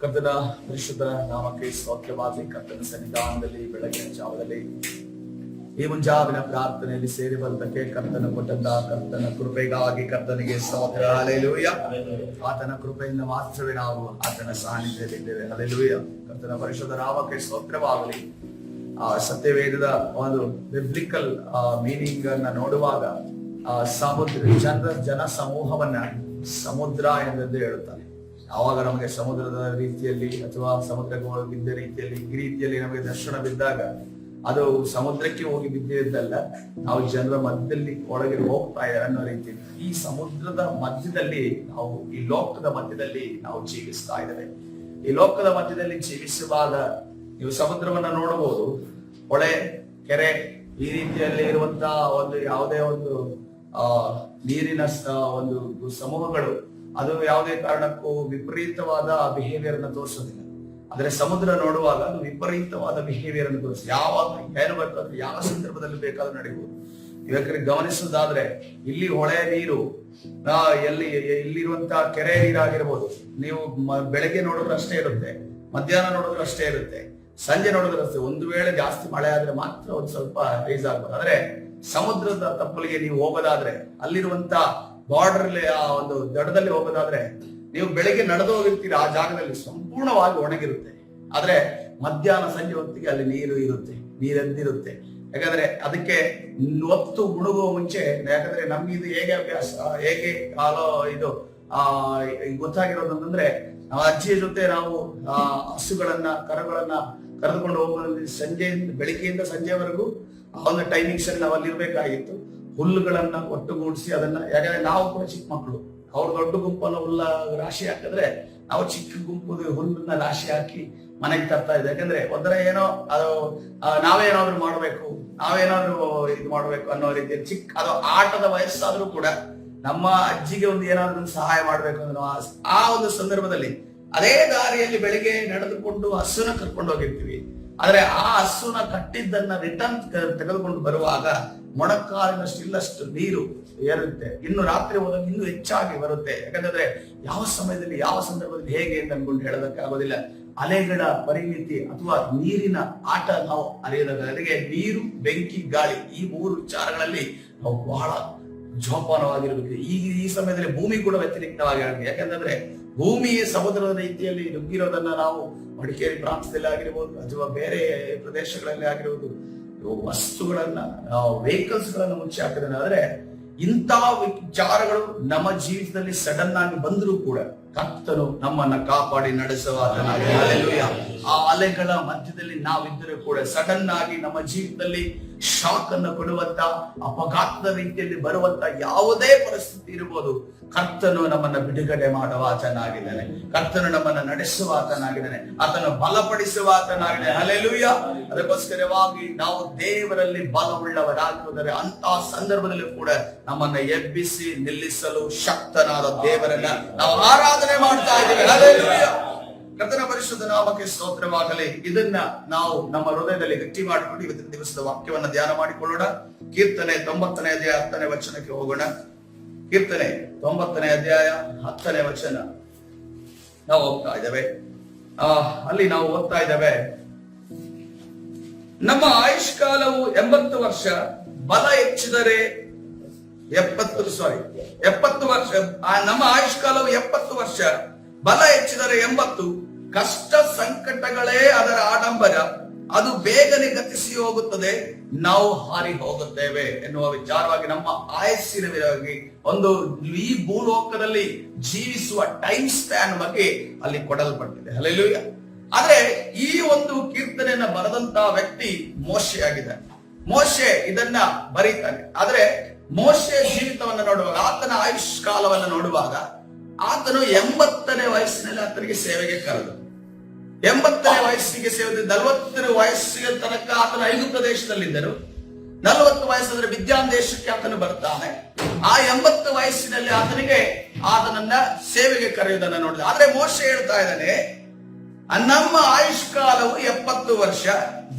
ಕರ್ತನ ಪರಿಶುದ್ಧ ನಾಮಕ್ಕೆ ಸ್ತೋತ್ರವಾಗಲಿ. ಕರ್ತನ ಸನ್ನಿಧಾನದಲ್ಲಿ ಬೆಳಗಿನ ಜಾವದಲ್ಲಿ ಈ ಮುಂಜಾವಿನ ಪ್ರಾರ್ಥನೆಯಲ್ಲಿ ಸೇರಿ ಬರುವುದಕ್ಕೆ ಕರ್ತನ ಕೊಟ್ಟಂತ ಕರ್ತನ ಕೃಪೆಗಾಗಿ ಕರ್ತನಿಗೆ ಸ್ತೋತ್ರ. ಹಲ್ಲೆಲೂಯ. ಆತನ ಕೃಪೆಯಿಂದ ಮಾತ್ರವೇ ನಾವು ಆತನ ಸಾನ್ನಿಧ್ಯದಲ್ಲಿದ್ದೇವೆ. ಹಲ್ಲೆಲೂಯ. ಕರ್ತನ ಪರಿಶುದ್ಧ ನಾಮಕ್ಕೆ ಸ್ತೋತ್ರವಾಗಲಿ. ಸತ್ಯವೇದದ ಒಂದು ಬಿಬ್ಲಿಕಲ್ ಮೀನಿಂಗ್ ಅನ್ನ ನೋಡುವಾಗ ಸಮುದ್ರ ಜನ ಸಮೂಹವನ್ನ ಸಮುದ್ರ ಎಂದು ಹೇಳುತ್ತಾರೆ. ಆವಾಗ ನಮಗೆ ಸಮುದ್ರದ ರೀತಿಯಲ್ಲಿ ಅಥವಾ ಸಮುದ್ರಕ್ಕೆ ಬಿದ್ದ ರೀತಿಯಲ್ಲಿ ಈ ರೀತಿಯಲ್ಲಿ ನಮಗೆ ದರ್ಶನ ಬಿದ್ದಾಗ ಅದು ಸಮುದ್ರಕ್ಕೆ ಹೋಗಿ ಬಿದ್ದಿದ್ದಲ್ಲ, ನಾವು ಜನರ ಮಧ್ಯದಲ್ಲಿ ಒಳಗೆ ಹೋಗ್ತಾ ಇದ್ದಾರೆ ಅನ್ನೋ ರೀತಿಯಲ್ಲಿ ಈ ಸಮುದ್ರದ ಮಧ್ಯದಲ್ಲಿ ನಾವು ಈ ಲೋಕದ ಮಧ್ಯದಲ್ಲಿ ನಾವು ಜೀವಿಸ್ತಾ ಇದ್ದೇವೆ. ಈ ಲೋಕದ ಮಧ್ಯದಲ್ಲಿ ಜೀವಿಸುವಾಗ ನೀವು ಸಮುದ್ರವನ್ನ ನೋಡಬಹುದು, ಹೊಳೆ, ಕೆರೆ ಈ ರೀತಿಯಲ್ಲಿ ಇರುವಂತಹ ಒಂದು ಯಾವುದೇ ಒಂದು ನೀರಿನ ಒಂದು ಸಮೂಹಗಳು ಅದು ಯಾವುದೇ ಕಾರಣಕ್ಕೂ ವಿಪರೀತವಾದ ಬಿಹೇವಿಯರ್ ಅನ್ನು ತೋರಿಸೋದಿಲ್ಲ. ಆದ್ರೆ ಸಮುದ್ರ ನೋಡುವಾಗ ಅದು ವಿಪರೀತವಾದ ಬಿಹೇವಿಯರ್ ಅನ್ನು ತೋರಿಸಿ ಯಾವಾಗ ಏನು ಬೇಕಾದ್ರೆ ಯಾವ ಸಂದರ್ಭದಲ್ಲಿ ಬೇಕಾದ್ರೂ ನಡೆಯಬಹುದು. ಇವಕ್ಕೆ ಗಮನಿಸೋದಾದ್ರೆ ಇಲ್ಲಿ ಹೊಳೆ ನೀರು ಇಲ್ಲಿರುವಂತಹ ಕೆರೆ ನೀರಾಗಿರ್ಬೋದು, ನೀವು ಬೆಳಗ್ಗೆ ನೋಡಿದ್ರೆ ಅಷ್ಟೇ ಇರುತ್ತೆ, ಮಧ್ಯಾಹ್ನ ನೋಡಿದ್ರೆ ಅಷ್ಟೇ ಇರುತ್ತೆ, ಸಂಜೆ ನೋಡಿದ್ರೆ ಅಷ್ಟೇ. ಒಂದು ವೇಳೆ ಜಾಸ್ತಿ ಮಳೆ ಆದ್ರೆ ಮಾತ್ರ ಒಂದು ಸ್ವಲ್ಪ ರೈಸ್ ಆಗ್ಬೋದು. ಆದ್ರೆ ಸಮುದ್ರದ ತಪ್ಪಲಿಗೆ ನೀವು ಹೋಗೋದಾದ್ರೆ ಅಲ್ಲಿರುವಂತ ಬಾರ್ಡರ್ ಆ ಒಂದು ದಡದಲ್ಲಿ ಹೋಗೋದಾದ್ರೆ ನೀವು ಬೆಳಿಗ್ಗೆ ನಡೆದು ಹೋಗಿರ್ತೀರಿ, ಆ ಜಾಗದಲ್ಲಿ ಸಂಪೂರ್ಣವಾಗಿ ಒಣಗಿರುತ್ತೆ. ಆದ್ರೆ ಮಧ್ಯಾಹ್ನ ಸಂಜೆ ಹೊತ್ತಿಗೆ ಅಲ್ಲಿ ನೀರು ಇರುತ್ತೆ, ನೀರೆದ್ದಿರುತ್ತೆ. ಯಾಕಂದ್ರೆ ಅದಕ್ಕೆ ಹೊತ್ತು ಮುಳುಗುವ ಮುಂಚೆ, ಯಾಕಂದ್ರೆ ನಮ್ಗೆ ಇದು ಹೇಗೆ ಅಭ್ಯಾಸ, ಹೇಗೆ ಇದು ಗೊತ್ತಾಗಿರೋದಂದ್ರೆ ನಾವು ಅಜ್ಜಿಯ ಜೊತೆ ನಾವು ಹಸುಗಳನ್ನ ಕರುಗಳನ್ನ ಕರೆದುಕೊಂಡು ಹೋಗೋದ್ರಲ್ಲಿ ಬೆಳಿಗ್ಗೆಯಿಂದ ಸಂಜೆವರೆಗೂ ಆ ಒಂದು ಟೈಮಿಂಗ್ಸ್ ಅಲ್ಲಿ ನಾವು ಅಲ್ಲಿ ಇರ್ಬೇಕಾಗಿತ್ತು. ಹುಲ್ಲುಗಳನ್ನ ಒಟ್ಟುಗೂಡಿಸಿ ಅದನ್ನ, ಯಾಕಂದ್ರೆ ನಾವು ಕೂಡ ಚಿಕ್ಕ ಮಕ್ಕಳು, ಅವ್ರು ದೊಡ್ಡ ಗುಂಪನ್ನು ಹುಲ್ಲ ರಾಶಿ ಹಾಕಿದ್ರೆ ನಾವು ಚಿಕ್ಕ ಗುಂಪು ಹುಲ್ಲನ್ನ ರಾಶಿ ಹಾಕಿ ಮನೆಗೆ ತರ್ತಾ ಇದ್ದೆ. ಯಾಕಂದ್ರೆ ಒಂಥರ ಏನೋ ಅದು ನಾವೇನಾದ್ರೂ ಮಾಡ್ಬೇಕು, ನಾವೇನಾದ್ರೂ ಇದು ಮಾಡ್ಬೇಕು ಅನ್ನೋ ರೀತಿಯಲ್ಲಿ ಚಿಕ್ಕ ಅದು ಆಟದ ವಯಸ್ಸಾದ್ರೂ ಕೂಡ ನಮ್ಮ ಅಜ್ಜಿಗೆ ಒಂದು ಏನಾದ್ರೂ ಸಹಾಯ ಮಾಡ್ಬೇಕು ಅಂದ್ರೆ ಆ ಒಂದು ಸಂದರ್ಭದಲ್ಲಿ ಅದೇ ದಾರಿಯಲ್ಲಿ ಬೆಳಿಗ್ಗೆ ನಡೆದುಕೊಂಡು ಹಸುನ ಕರ್ಕೊಂಡು ಹೋಗಿರ್ತೀವಿ. ಆದ್ರೆ ಆ ಹಸುನ ಕಟ್ಟಿದ್ದನ್ನ ರಿಟರ್ನ್ ತೆಗೆದುಕೊಂಡು ಬರುವಾಗ ಮೊಣಕಾಲಿನಷ್ಟು ಇಲ್ಲಷ್ಟು ನೀರು ಏರುತ್ತೆ. ಇನ್ನು ರಾತ್ರಿ ಹೋದಾಗ ಇನ್ನೂ ಹೆಚ್ಚಾಗಿ ಬರುತ್ತೆ. ಯಾಕಂದ್ರೆ ಯಾವ ಸಮಯದಲ್ಲಿ ಯಾವ ಸಂದರ್ಭದಲ್ಲಿ ಹೇಗೆ ಅಂತ ಅನ್ಕೊಂಡು ಹೇಳೋದಕ್ಕೆ ಆಗೋದಿಲ್ಲ. ಅಲೆಗಳ ಪರಿಮಿತಿ ಅಥವಾ ನೀರಿನ ಆಟ ನಾವು ಅರಿಯೋದಕ್ಕೆ ನೀರು, ಬೆಂಕಿ, ಗಾಳಿ ಈ ಮೂರು ವಿಚಾರಗಳಲ್ಲಿ ನಾವು ಬಹಳ ಜೋಪಾನವಾಗಿರ್ಬೇಕು. ಈ ಸಮಯದಲ್ಲಿ ಭೂಮಿ ಕೂಡ ವ್ಯತಿರಿಕ್ತವಾಗಿ ಆಗಿದೆ. ಯಾಕಂದ್ರೆ ಭೂಮಿ ಸಮುದ್ರದ ರೀತಿಯಲ್ಲಿ ನುಗ್ಗಿರೋದನ್ನ ನಾವು ಮಡಿಕೇರಿ ಪ್ರಾಂತದಲ್ಲಿ ಆಗಿರ್ಬೋದು ಅಥವಾ ಬೇರೆ ಪ್ರದೇಶಗಳಲ್ಲಿ ಆಗಿರ್ಬೋದು ವಸ್ತುಗಳನ್ನ ವೆಹಿಕಲ್ಸ್ ಗಳನ್ನ ಮುಚ್ಚಿ ಹಾಕಿದಾನೆ. ಆದ್ರೆ ಇಂತಹ ವಿಚಾರಗಳು ನಮ್ಮ ಜೀವಿತದಲ್ಲಿ ಸಡನ್ ಆಗಿ ಬಂದರೂ ಕೂಡ ಕರ್ತನು ನಮ್ಮನ್ನ ಕಾಪಾಡಿ ನಡೆಸುವ ಆ ಅಲೆಗಳ ಮಧ್ಯದಲ್ಲಿ ನಾವಿದ್ದರೂ ಕೂಡ ಸಡನ್ ಆಗಿ ನಮ್ಮ ಜೀವಿತದಲ್ಲಿ ಶಾಕ್ ಅನ್ನು ಕೊಡುವಂತ ಅಪಘಾತದ ರೀತಿಯಲ್ಲಿ ಬರುವಂತ ಯಾವುದೇ ಪರಿಸ್ಥಿತಿ ಇರಬಹುದು, ಕರ್ತನು ನಮ್ಮನ್ನ ಬಿಡುಗಡೆ ಮಾಡುವ ಆತನಾಗಿದ್ದಾನೆ. ಕರ್ತನು ನಮ್ಮನ್ನ ನಡೆಸುವ ಆತನಾಗಿದ್ದಾನೆ. ಆತನು ಬಲಪಡಿಸುವ ಆತನಾಗಿದ್ದಾನೆ. ಹಲ್ಲೆಲೂಯ. ಅದಕ್ಕೋಸ್ಕರವಾಗಿ ನಾವು ದೇವರಲ್ಲಿ ಬಲವುಳ್ಳವರಾಗಿರುವುದರೆ ಅಂತ ಸಂದರ್ಭದಲ್ಲಿ ಕೂಡ ನಮ್ಮನ್ನ ಎಬ್ಬಿಸಿ ನಿಲ್ಲಿಸಲು ಶಕ್ತನಾದ ದೇವರನ್ನ ನಾವು ಆರಾಧನೆ ಮಾಡ್ತಾ ಇದ್ದೇವೆ. ಹಲ್ಲೆಲೂಯ. ಕರ್ತನ ಪರಿಶುದ್ಧ ನಾಮಕ್ಕೆ ಸ್ತೋತ್ರವಾಗಲಿ. ಇದನ್ನ ನಾವು ನಮ್ಮ ಹೃದಯದಲ್ಲಿ ಗಟ್ಟಿ ಮಾಡಿಕೊಂಡು ಇವತ್ತಿನ ದಿವಸದ ವಾಕ್ಯವನ್ನ ಧ್ಯಾನ ಮಾಡಿಕೊಳ್ಳೋಣ. ಕೀರ್ತನೆ 90ನೇ ಅಧ್ಯಾಯ 10ನೇ ವಚನಕ್ಕೆ ಹೋಗೋಣ. ಕೀರ್ತನೆ 90ನೇ ಅಧ್ಯಾಯ 10ನೇ ವಚನ ನಾವು ಹೋಗ್ತಾ ಇದ್ದೇವೆ. ಅಲ್ಲಿ ನಾವು ಓದ್ತಾ ಇದ್ದೇವೆ, ನಮ್ಮ ಆಯುಷ್ಕಾಲವು 80 ವರ್ಷ, ಬಲ ಹೆಚ್ಚಿದರೆ 70 ವರ್ಷ. ನಮ್ಮ ಆಯುಷ್ಕಾಲವು 70 ವರ್ಷ, ಬಲ ಹೆಚ್ಚಿದರೆ 80. ಕಷ್ಟ ಸಂಕಟಗಳೇ ಅದರ ಆಡಂಬರ, ಅದು ಬೇಗನೆ ಗತಿಸಿ ಹೋಗುತ್ತದೆ, ನಾವು ಹಾರಿ ಹೋಗುತ್ತೇವೆ ಎನ್ನುವ ವಿಚಾರವಾಗಿ ನಮ್ಮ ಆಯಸ್ಸಿನವಾಗಿ ಒಂದು ಈ ಭೂಲೋಕದಲ್ಲಿ ಜೀವಿಸುವ ಟೈಮ್ ಸ್ಪ್ಯಾನ್ ಬಗ್ಗೆ ಅಲ್ಲಿ ಕೊಡಲ್ಪಟ್ಟಿದೆ. ಹಲ್ಲೆಲೂಯ. ಆದ್ರೆ ಈ ಒಂದು ಕೀರ್ತನೆಯನ್ನ ಬರೆದಂತಹ ವ್ಯಕ್ತಿ ಮೋಶೆ ಆಗಿದ್ದಾನೆ. ಮೋಶೆ ಇದನ್ನ ಬರೀತಾನೆ. ಆದ್ರೆ ಮೋಶೆ ಜೀವಿತವನ್ನ ನೋಡುವಾಗ, ಆತನ ಆಯುಷ್ ಕಾಲವನ್ನ ನೋಡುವಾಗ, ಆತನು 80ನೇ ವಯಸ್ಸಿನಲ್ಲಿ ಆತನಿಗೆ ಸೇವೆಗೆ ಕರೆದು 80ನೇ ವಯಸ್ಸಿಗೆ ಸೇವೆ 40 ವಯಸ್ಸಿಗೆ ತನಕ ಆತನ ಐಗುಪ್ತ ದೇಶದಲ್ಲಿದ್ದರು. 40 ವಯಸ್ಸಾದ್ರೆ ವಿದ್ಯಾನ್ ದೇಶಕ್ಕೆ ಆತನು ಬರ್ತಾನೆ. ಆ 80 ವಯಸ್ಸಿನಲ್ಲಿ ಆತನನ್ನ ಸೇವೆಗೆ ಕರೆಯುವುದನ್ನ ನೋಡಿದ. ಆದ್ರೆ ಮೋಶೆ ಹೇಳ್ತಾ ಇದ್ದಾನೆ, ನಮ್ಮ ಆಯುಷ್ಕಾಲವು 70 ವರ್ಷ,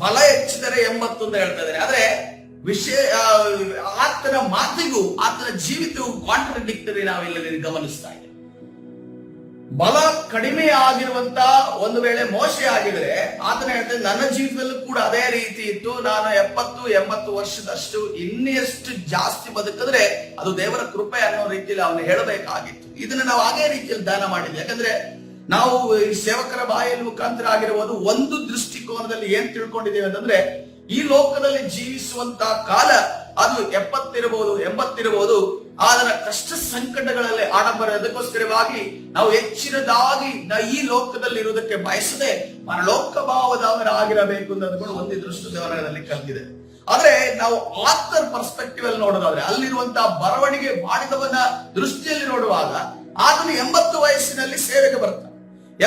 ಬಲ ಹೆಚ್ಚಿದರೆ 80 ಅಂತ ಹೇಳ್ತಾ ಇದ್ದಾನೆ. ಆದ್ರೆ ಆತನ ಮಾತಿಗೂ ಆತನ ಜೀವಿತವು ಕಾಂಟ್ರಡಿಕ್ಟರಿ ನಾವಿಲ್ಲಿ ಗಮನಿಸ್ತಾ ಇದ್ದೇವೆ. ಬಲ ಕಡಿಮೆ ಆಗಿರುವಂತ ಒಂದು ವೇಳೆ ಮೋಶೆ ಆಗಿದ್ರೆ ಆತನ ಹೇಳ್ತಾರೆ, ನನ್ನ ಜೀವಿತದಲ್ಲೂ ಕೂಡ ಅದೇ ರೀತಿ ಇತ್ತು. ನಾನು 70-80 ವರ್ಷದಷ್ಟು ಇನ್ನೆಷ್ಟು ಜಾಸ್ತಿ ಬದುಕಿದ್ರೆ ಅದು ದೇವರ ಕೃಪೆ ಅನ್ನೋ ರೀತಿಯಲ್ಲಿ ಅವನು ಹೇಳಬೇಕಾಗಿತ್ತು. ಇದನ್ನ ನಾವು ಅದೇ ರೀತಿಯಲ್ಲಿ ದಾನ ಮಾಡಿದ್ವಿ. ಯಾಕಂದ್ರೆ ನಾವು ಈ ಸೇವಕರ ಬಾಯಲ್ಲಿ ಮುಖಾಂತರ ಆಗಿರುವುದು ಒಂದು ದೃಷ್ಟಿಕೋನದಲ್ಲಿ ಏನ್ ತಿಳ್ಕೊಂಡಿದ್ದೇವೆ ಅಂತಂದ್ರೆ, ಈ ಲೋಕದಲ್ಲಿ ಜೀವಿಸುವಂತ ಕಾಲ ಅದು 70 ಇರಬಹುದು, 80 ಇರಬಹುದು. ಅದರ ಕಷ್ಟ ಸಂಕಟಗಳಲ್ಲಿ ಆಡಂಬರ, ಅದಕ್ಕೋಸ್ಕರವಾಗಿ ನಾವು ಹೆಚ್ಚಿನದಾಗಿ ಈ ಲೋಕದಲ್ಲಿ ಇರುವುದಕ್ಕೆ ಬಯಸದೆ ಪರಲೋಕ ಭಾವದವರಾಗಿರಬೇಕು ಅನ್ನೋದು ಒಂದು ದೃಷ್ಟಿ ದೇವರಲ್ಲಿ ಕಲಿತಿದೆ. ಆದ್ರೆ ನಾವು ಆರ್ಥರ್ ಪರ್ಸ್ಪೆಕ್ಟಿವ್ ಅಲ್ಲಿ ನೋಡೋದಾದ್ರೆ, ಅಲ್ಲಿರುವಂತಹ ಬರವಣಿಗೆ ಮಾಡಿದವನ ದೃಷ್ಟಿಯಲ್ಲಿ ನೋಡುವಾಗ ಆತನು 80 ವಯಸ್ಸಿನಲ್ಲಿ ಸೇವೆಗೆ ಬರ್ತಾನೆ.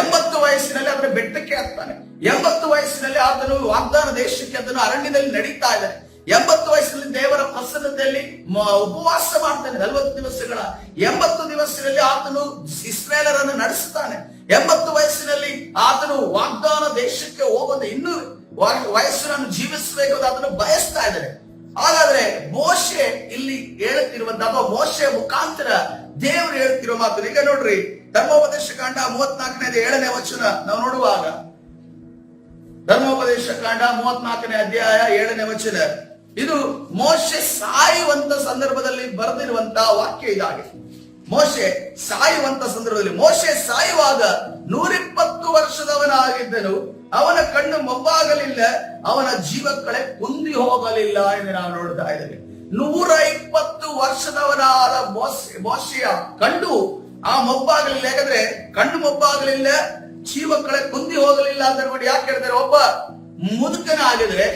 80 ವಯಸ್ಸಿನಲ್ಲಿ ಅದರ ಬೆಟ್ಟಕ್ಕೆ ಹತ್ತಾನೆ. 80 ವಯಸ್ಸಿನಲ್ಲಿ ಆತನು ವಾಗ್ದಾನ ದೇಶಕ್ಕೆ ಅದನ್ನು ಅರಣ್ಯದಲ್ಲಿ ನಡೀತಾ ಇದ್ದಾನೆ. 80 ವಯಸ್ಸಿನಲ್ಲಿ ದೇವರ ಪ್ರಸನ್ನತೆಯಲ್ಲಿ ಉಪವಾಸ ಮಾಡ್ತಾನೆ 40 ದಿವಸಗಳ. 80 ದಿವಸದಲ್ಲಿ ಆತನು ಇಸ್ರೇಲರನ್ನು ನಡೆಸುತ್ತಾನೆ. 80 ವಯಸ್ಸಿನಲ್ಲಿ ಆತನು ವಾಗ್ದಾನ ದೇಶಕ್ಕೆ ಹೋಗೋದು ಇನ್ನೂ ವಯಸ್ಸನ್ನು ಜೀವಿಸಬೇಕು ಅಂತ ಅದನ್ನು ಬಯಸ್ತಾ ಇದ್ದಾರೆ. ಹಾಗಾದ್ರೆ ಮೋಶೆ ಇಲ್ಲಿ ಹೇಳುತ್ತಿರುವಂತಹ, ಅಥವಾ ಮೋಶೆ ಮುಖಾಂತರ ದೇವರು ಹೇಳ್ತಿರೋ ಮಾತು ಈಗ ನೋಡ್ರಿ, ಧರ್ಮೋಪದೇಶ ಕಾಂಡ 34ನೇ 7ನೇ ವಚನ ನಾವು ನೋಡುವಾಗ, ಧರ್ಮೋಪದೇಶ ಕಾಂಡ 34ನೇ ಅಧ್ಯಾಯ 7ನೇ ವಚನ, ಇದು ಮೋಶೆ ಸಾಯುವಂತ ಸಂದರ್ಭದಲ್ಲಿ ಬರೆದಿರುವಂತಹ ವಾಕ್ಯ ಇದಾಗಿದೆ. ಮೋಶೆ ಸಾಯುವಂತ ಸಂದರ್ಭದಲ್ಲಿ, ಮೋಶೆ ಸಾಯುವಾಗ 120 ವರ್ಷದವನಾಗಿದ್ದನು, ಅವನ ಕಣ್ಣು ಮೊಬ್ಬಾಗಲಿಲ್ಲ, ಅವನ ಜೀವಕಳೆ ಕುಂದಿ ಹೋಗಲಿಲ್ಲ ಎಂದು ನಾವು ನೋಡ್ತಾ ಇದ್ದೇವೆ. 120 ವರ್ಷದವನಾದ ಮೋಶೆಯ ಕಣ್ಣು ಆ ಮೊಬ್ಬಾಗಲಿಲ್ಲ. ಯಾಕಂದ್ರೆ ಕಣ್ಣು ಮೊಬ್ಬಾಗಲಿಲ್ಲ, ಜೀವಕಳೆ ಕುಂದಿ ಹೋಗಲಿಲ್ಲ ಅಂತ ನೋಡಿ. ಯಾಕೆ ಹೇಳ್ತಾರೆ? ಒಬ್ಬ ಮುದುಕನ ಆಗಿದ್ರೆ,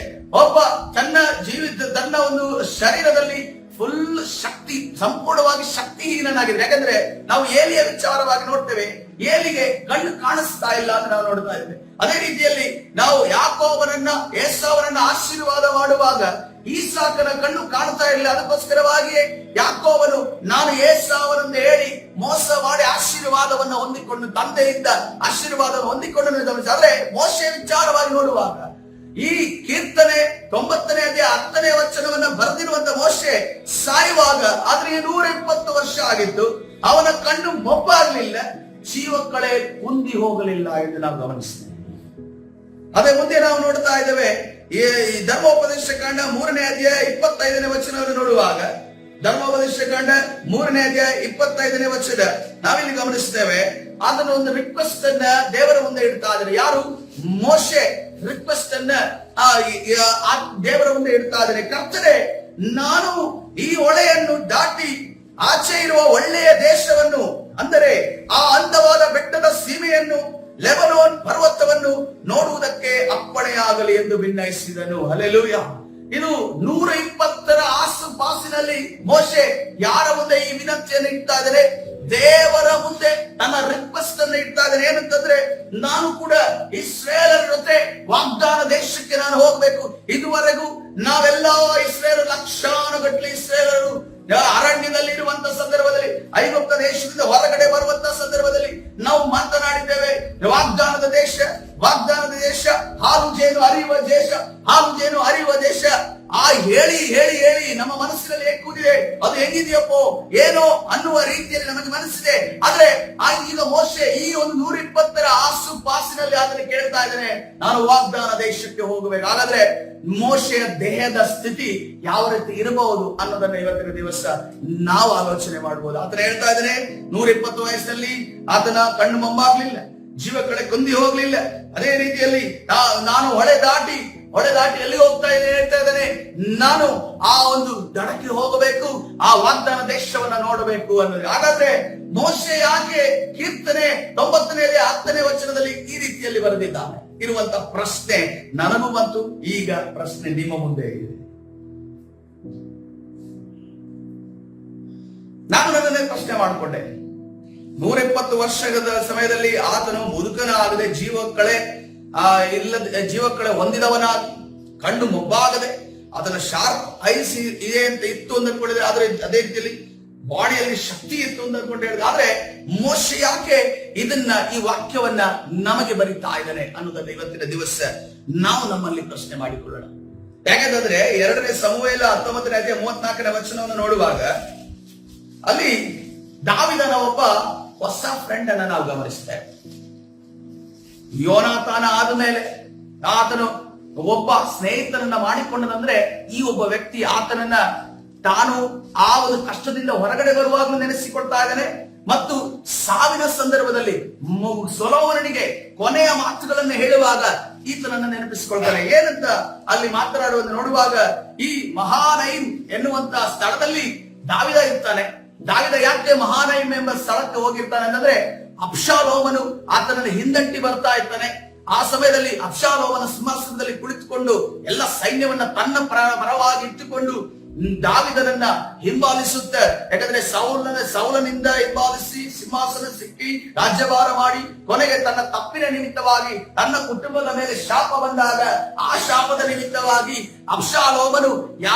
ಒಬ್ಬ ತನ್ನ ಒಂದು ಶರೀರದಲ್ಲಿ ಫುಲ್ ಶಕ್ತಿ, ಸಂಪೂರ್ಣವಾಗಿ ಶಕ್ತಿಹೀನನಾಗಿದ್ರೆ. ಯಾಕಂದ್ರೆ ನಾವು ಏಲಿಯ ವಿಚಾರವಾಗಿ ನೋಡ್ತೇವೆ, ಏಲಿಗೆ ಕಣ್ಣು ಕಾಣಿಸ್ತಾ ಇಲ್ಲ ಅಂತ ನಾವು ನೋಡ್ತಾ ಇದ್ದೇವೆ. ಅದೇ ರೀತಿಯಲ್ಲಿ ನಾವು ಯಾಕೋಬನನ್ನ, ಏಸಾವನನ್ನ ಆಶೀರ್ವಾದ ಮಾಡುವಾಗ ಈಸಾಕನ ಕಣ್ಣು ಕಾಣ್ತಾ ಇಲ್ಲ. ಅದಕ್ಕೋಸ್ಕರವಾಗಿಯೇ ಯಾಕೋಬನು ನಾನು ಏಸಾವನನ್ನು ಹೇಳಿ ಮೋಸ ಮಾಡಿ ಆಶೀರ್ವಾದವನ್ನು ಹೊಂದಿಕೊಂಡು, ತಂದೆಯಿಂದ ಆಶೀರ್ವಾದವನ್ನು ಹೊಂದಿಕೊಂಡು ಗಮನಿಸಿ. ಆದ್ರೆ ಮೋಶೆ ವಿಚಾರವಾಗಿ ನೋಡುವಾಗ, ಈ ಕೀರ್ತನೆ 90ನೇ ಅಧ್ಯಾಯ 10ನೇ ವಚನವನ್ನ ಬರೆದಿರುವಂತ ಮೋಶೆ ಸಾಯುವಾಗ ಆದ್ರೆ 120 ವರ್ಷ ಆಗಿತ್ತು, ಅವನ ಕಣ್ಣು ಮೊಬ್ಬಾಗಲಿಲ್ಲ, ಜೀವಕಳೆ ಕುಂದಿ ಹೋಗಲಿಲ್ಲ ಎಂದು ನಾವು ಗಮನಿಸ್ತೇವೆ. ಅದೇ ಮುಂದೆ ನಾವು ನೋಡ್ತಾ ಇದ್ದೇವೆ, ಈ ಧರ್ಮೋಪದೇಶ ಕಾಂಡ 3ನೇ ಅಧ್ಯಾಯ 25ನೇ ವಚನವನ್ನು ನೋಡುವಾಗ, ಧರ್ಮೋಪದೇಶ ಕಾಂಡ 3ನೇ ಅಧ್ಯಾಯ 25ನೇ ವಚನ ನಾವಿಲ್ಲಿ ಗಮನಿಸ್ತೇವೆ. ಅದನ್ನ ಒಂದು ರಿಕ್ವೆಸ್ಟ್ ಅನ್ನ ದೇವರ ಮುಂದೆ ಇಡ್ತಾ ಇದ್ದಾರೆ. ಯಾರು? ಮೋಶೆ ರಿಕ್ವೆಸ್ಟ್ ಅನ್ನ ದೇವರ ಮುಂದೆ ಇಡ್ತಾ ಇದ್ದಾರೆ. ಕರ್ತನೇ, ನಾನು ಈ ಹೊಳೆಯನ್ನು ದಾಟಿ ಆಚೆ ಇರುವ ಒಳ್ಳೆಯ ದೇಶವನ್ನು, ಅಂದರೆ ಆ ಅಂದವಾದ ಬೆಟ್ಟದ ಸೀಮೆಯನ್ನು, ಲೆಬನೋನ್ ಪರ್ವತವನ್ನು ನೋಡುವುದಕ್ಕೆ ಅಪ್ಪಣೆಯಾಗಲಿ ಎಂದು ಭಿನ್ನಯಿಸಿದನು. ಹಲ್ಲೆಲೂಯಾ. ಇದು 120ರ ಆಸುಪಾಸಿನಲ್ಲಿ ಮೋಶೆ ಯಾರ ಮುಂದೆ ಈ ವಿನಂತಿಯನ್ನು ಇಡ್ತಾ ಇದ್ದಾರೆ? ದೇವರ ಮುಂದೆ ತನ್ನ ರಿಕ್ವೆಸ್ಟ್ ಅನ್ನು ಇಡ್ತಾ ಇದ್ದಾರೆ. ಏನಂತಂದ್ರೆ, ನಾನು ಕೂಡ ಇಸ್ರೇಲರ ಜೊತೆ ವಾಗ್ದಾನ ದೇಶಕ್ಕೆ ನಾನು ಹೋಗ್ಬೇಕು. ಇದುವರೆಗೂ ನಾವೆಲ್ಲ ಇಸ್ರೇಲ್ ಲಕ್ಷಾನುಗಟ್ಟಲೆ ಇಸ್ರೇಲರು ಅರಣ್ಯದಲ್ಲಿ ಇರುವಂತ ಸಂದರ್ಭದಲ್ಲಿ, ಐಗುಪ್ತ ದೇಶದಿಂದ ಹೊರಗಡೆ ಬರುವಂತ ಸಂದರ್ಭದಲ್ಲಿ ನಾವು ಮಾತನಾಡಿದ್ದೇವೆ, ವಾಗ್ದಾನದ ದೇಶ, ವಾಗ್ದಾನದ ದೇಶ, ಹಾಲು ಜೇನು ಹರಿಯುವ ದೇಶ, ಹಾಲು ಜೇನು ಹರಿಯುವ ದೇಶ. ಆ ಹೇಳಿ ಹೇಳಿ ಹೇಳಿ ನಮ್ಮ ಮನಸ್ಸಿನಲ್ಲಿ ಹೇಗೆ ಕೂದಿದೆ, ಅದು ಹೆಂಗಿದೆಯಪ್ಪೋ ಏನೋ ಅನ್ನುವ ರೀತಿಯಲ್ಲಿ ನಮಗೆ ಮನಸ್ಸಿದೆ. ಆದ್ರೆ ಈಗ ಮೋಶೆ ಈ ಒಂದು 120ರ ಆಸುಪಾಸಿನಲ್ಲಿ ಅದನ್ನು ಕೇಳ್ತಾ ಇದ್ದಾನೆ, ನಾನು ವಾಗ್ದಾನ ದೇಶಕ್ಕೆ ಹೋಗಬೇಕು. ಹಾಗಾದ್ರೆ ಮೋಶೆಯ ದೇಹದ ಸ್ಥಿತಿ ಯಾವ ರೀತಿ ಇರಬಹುದು ಅನ್ನೋದನ್ನ ಇವತ್ತಿನ ದಿವಸ ನಾವು ಆಲೋಚನೆ ಮಾಡಬಹುದು. ಆತನ ಹೇಳ್ತಾ ಇದ್ದಾನೆ, 120 ವಯಸ್ಸಿನಲ್ಲಿ ಆತನ ಕಣ್ಣು ಮೊಬ್ಬಾಗ್ಲಿಲ್ಲ, ಜೀವಕಳೆ ಕುಂದಿ ಹೋಗ್ಲಿಲ್ಲ. ಅದೇ ರೀತಿಯಲ್ಲಿ ನಾನು ಹೊಳೆ ದಾಟಿ ಎಲ್ಲಿ ಹೋಗ್ತಾ ಇದ್ದೇನೆ ಹೇಳ್ತಾ ಇದ್ದಾನೆ, ನಾನು ಆ ಒಂದು ದಡಕ್ಕೆ ಹೋಗಬೇಕು, ಆ ವಾಗ್ದಾನ ದೇಶವನ್ನ ನೋಡಬೇಕು ಅನ್ನೋದು. ಹಾಗಾದ್ರೆ ಮೋಶೆ ಯಾಕೆ ಕೀರ್ತನೆ 90ನೇ 10ನೇ ವಚನದಲ್ಲಿ ಈ ರೀತಿಯಲ್ಲಿ ಬರೆದಿದ್ದಾನೆ ಇರುವಂತ ಪ್ರಶ್ನೆ ನನಗೂ ಬಂತು. ಈಗ ಪ್ರಶ್ನೆ ನಿಮ್ಮ ಮುಂದೆ ಇದೆ. ನಾನು ನನ್ನನ್ನೇ ಪ್ರಶ್ನೆ ಮಾಡಿಕೊಂಡೆ. 120 ವರ್ಷದ ಸಮಯದಲ್ಲಿ ಆತನು ಮುದುಕನ ಆಗದೆ ಜೀವಕಳೆ ಹೊಂದಿದವನಾಗಿ, ಕಣ್ಣು ಮೊಬ್ಬಾಗದೆ, ಅದನ್ನ ಶಾರ್ಪ್ ಐಸ್ ಇದೆ ಅಂತ ಇತ್ತು ಅಂದ್ಕೊಂಡಿದ್ರೆ, ಆದ್ರೆ ಅದೇ ರೀತಿಯಲ್ಲಿ ಬಾಡಿಯಲ್ಲಿ ಶಕ್ತಿ ಇತ್ತು ಅಂತ ಅನ್ಕೊಂಡು ಹೇಳಿದ್ರೆ, ಆದ್ರೆ ಮೋಶೆ ಯಾಕೆ ಇದನ್ನ, ಈ ವಾಕ್ಯವನ್ನ ನಮಗೆ ಬರೀತಾ ಇದ್ದಾನೆ ಅನ್ನೋದನ್ನ ಇವತ್ತಿನ ದಿವಸ ನಾವು ನಮ್ಮಲ್ಲಿ ಪ್ರಶ್ನೆ ಮಾಡಿಕೊಳ್ಳೋಣ. ಯಾಕಂತಂದ್ರೆ 2ನೇ ಸಮುವೇಲ 19ನೇ ಅಧ್ಯಾಯ 34ನೇ ವಚನವನ್ನು ನೋಡುವಾಗ, ಅಲ್ಲಿ ದಾವೀದನ ಒಬ್ಬ ಹೊಸ ಫ್ರೆಂಡ್ ಅನ್ನ ನಾವು ಗಮನಿಸ್ತೇವೆ. ಯೋನಾತಾನ ಆದ್ಮೇಲೆ ಆತನು ಒಬ್ಬ ಸ್ನೇಹಿತನನ್ನ ಮಾಡಿಕೊಂಡನಂದ್ರೆ ಈ ಒಬ್ಬ ವ್ಯಕ್ತಿ ಆತನನ್ನ ತಾನು ಆ ಒಂದು ಕಷ್ಟದಿಂದ ಹೊರಗಡೆ ಬರುವಾಗಲೂ ನೆನೆಸಿಕೊಳ್ತಾ ಇದ್ದಾನೆ ಮತ್ತು ಸಾವಿನ ಸಂದರ್ಭದಲ್ಲಿ ಸೊಲೊಮೋನನಿಗೆ ಕೊನೆಯ ಮಾತುಗಳನ್ನು ಹೇಳುವಾಗ ಈತನನ್ನ ನೆನಪಿಸಿಕೊಳ್ತಾರೆ. ಏನಂತ ಅಲ್ಲಿ ಮಾತನಾಡುವುದು ನೋಡುವಾಗ, ಈ ಮಹಾನೈಮ್ ಎನ್ನುವಂತ ಸ್ಥಳದಲ್ಲಿ ದಾವಿದ ಇರ್ತಾನೆ. ದಾವಿದ ಯಾಕೆ ಮಹಾನೈಮ್ ಎಂಬ ಸ್ಥಳಕ್ಕೆ ಹೋಗಿರ್ತಾನೆ ಅಂತಂದ್ರೆ, ಅಬ್ಷಾಲೋಮನು ಆತನನ್ನು ಹಿಂದಂಟಿ ಬರ್ತಾ ಇರ್ತಾನೆ. ಆ ಸಮಯದಲ್ಲಿ ಅಬ್ಷಾಲೋಮನ ಸಿಂಹಾಸನದಲ್ಲಿ ಕುಳಿತುಕೊಂಡು ಎಲ್ಲ ಸೈನ್ಯವನ್ನ ತನ್ನ ಪರವಾಗಿ ಇಟ್ಟುಕೊಂಡು ದಾವಿದನನ್ನ ಹಿಂಬಾಲಿಸುತ್ತೆ. ಯಾಕಂದ್ರೆ ಸೌಲನಿಂದ ಹಿಂಬಾಲಿಸಿ ಸಿಂಹಾಸನ ಸಿಕ್ಕಿ ರಾಜ್ಯಭಾರ ಮಾಡಿ ಕೊನೆಗೆ ತನ್ನ ತಪ್ಪಿನ ನಿಮಿತ್ತವಾಗಿ ತನ್ನ ಕುಟುಂಬದ ಮೇಲೆ ಶಾಪ ಬಂದಾಗ ಆ ಶಾಪದ ನಿಮಿತ್ತವಾಗಿ ಅಬ್ಷಾಲೋಮನು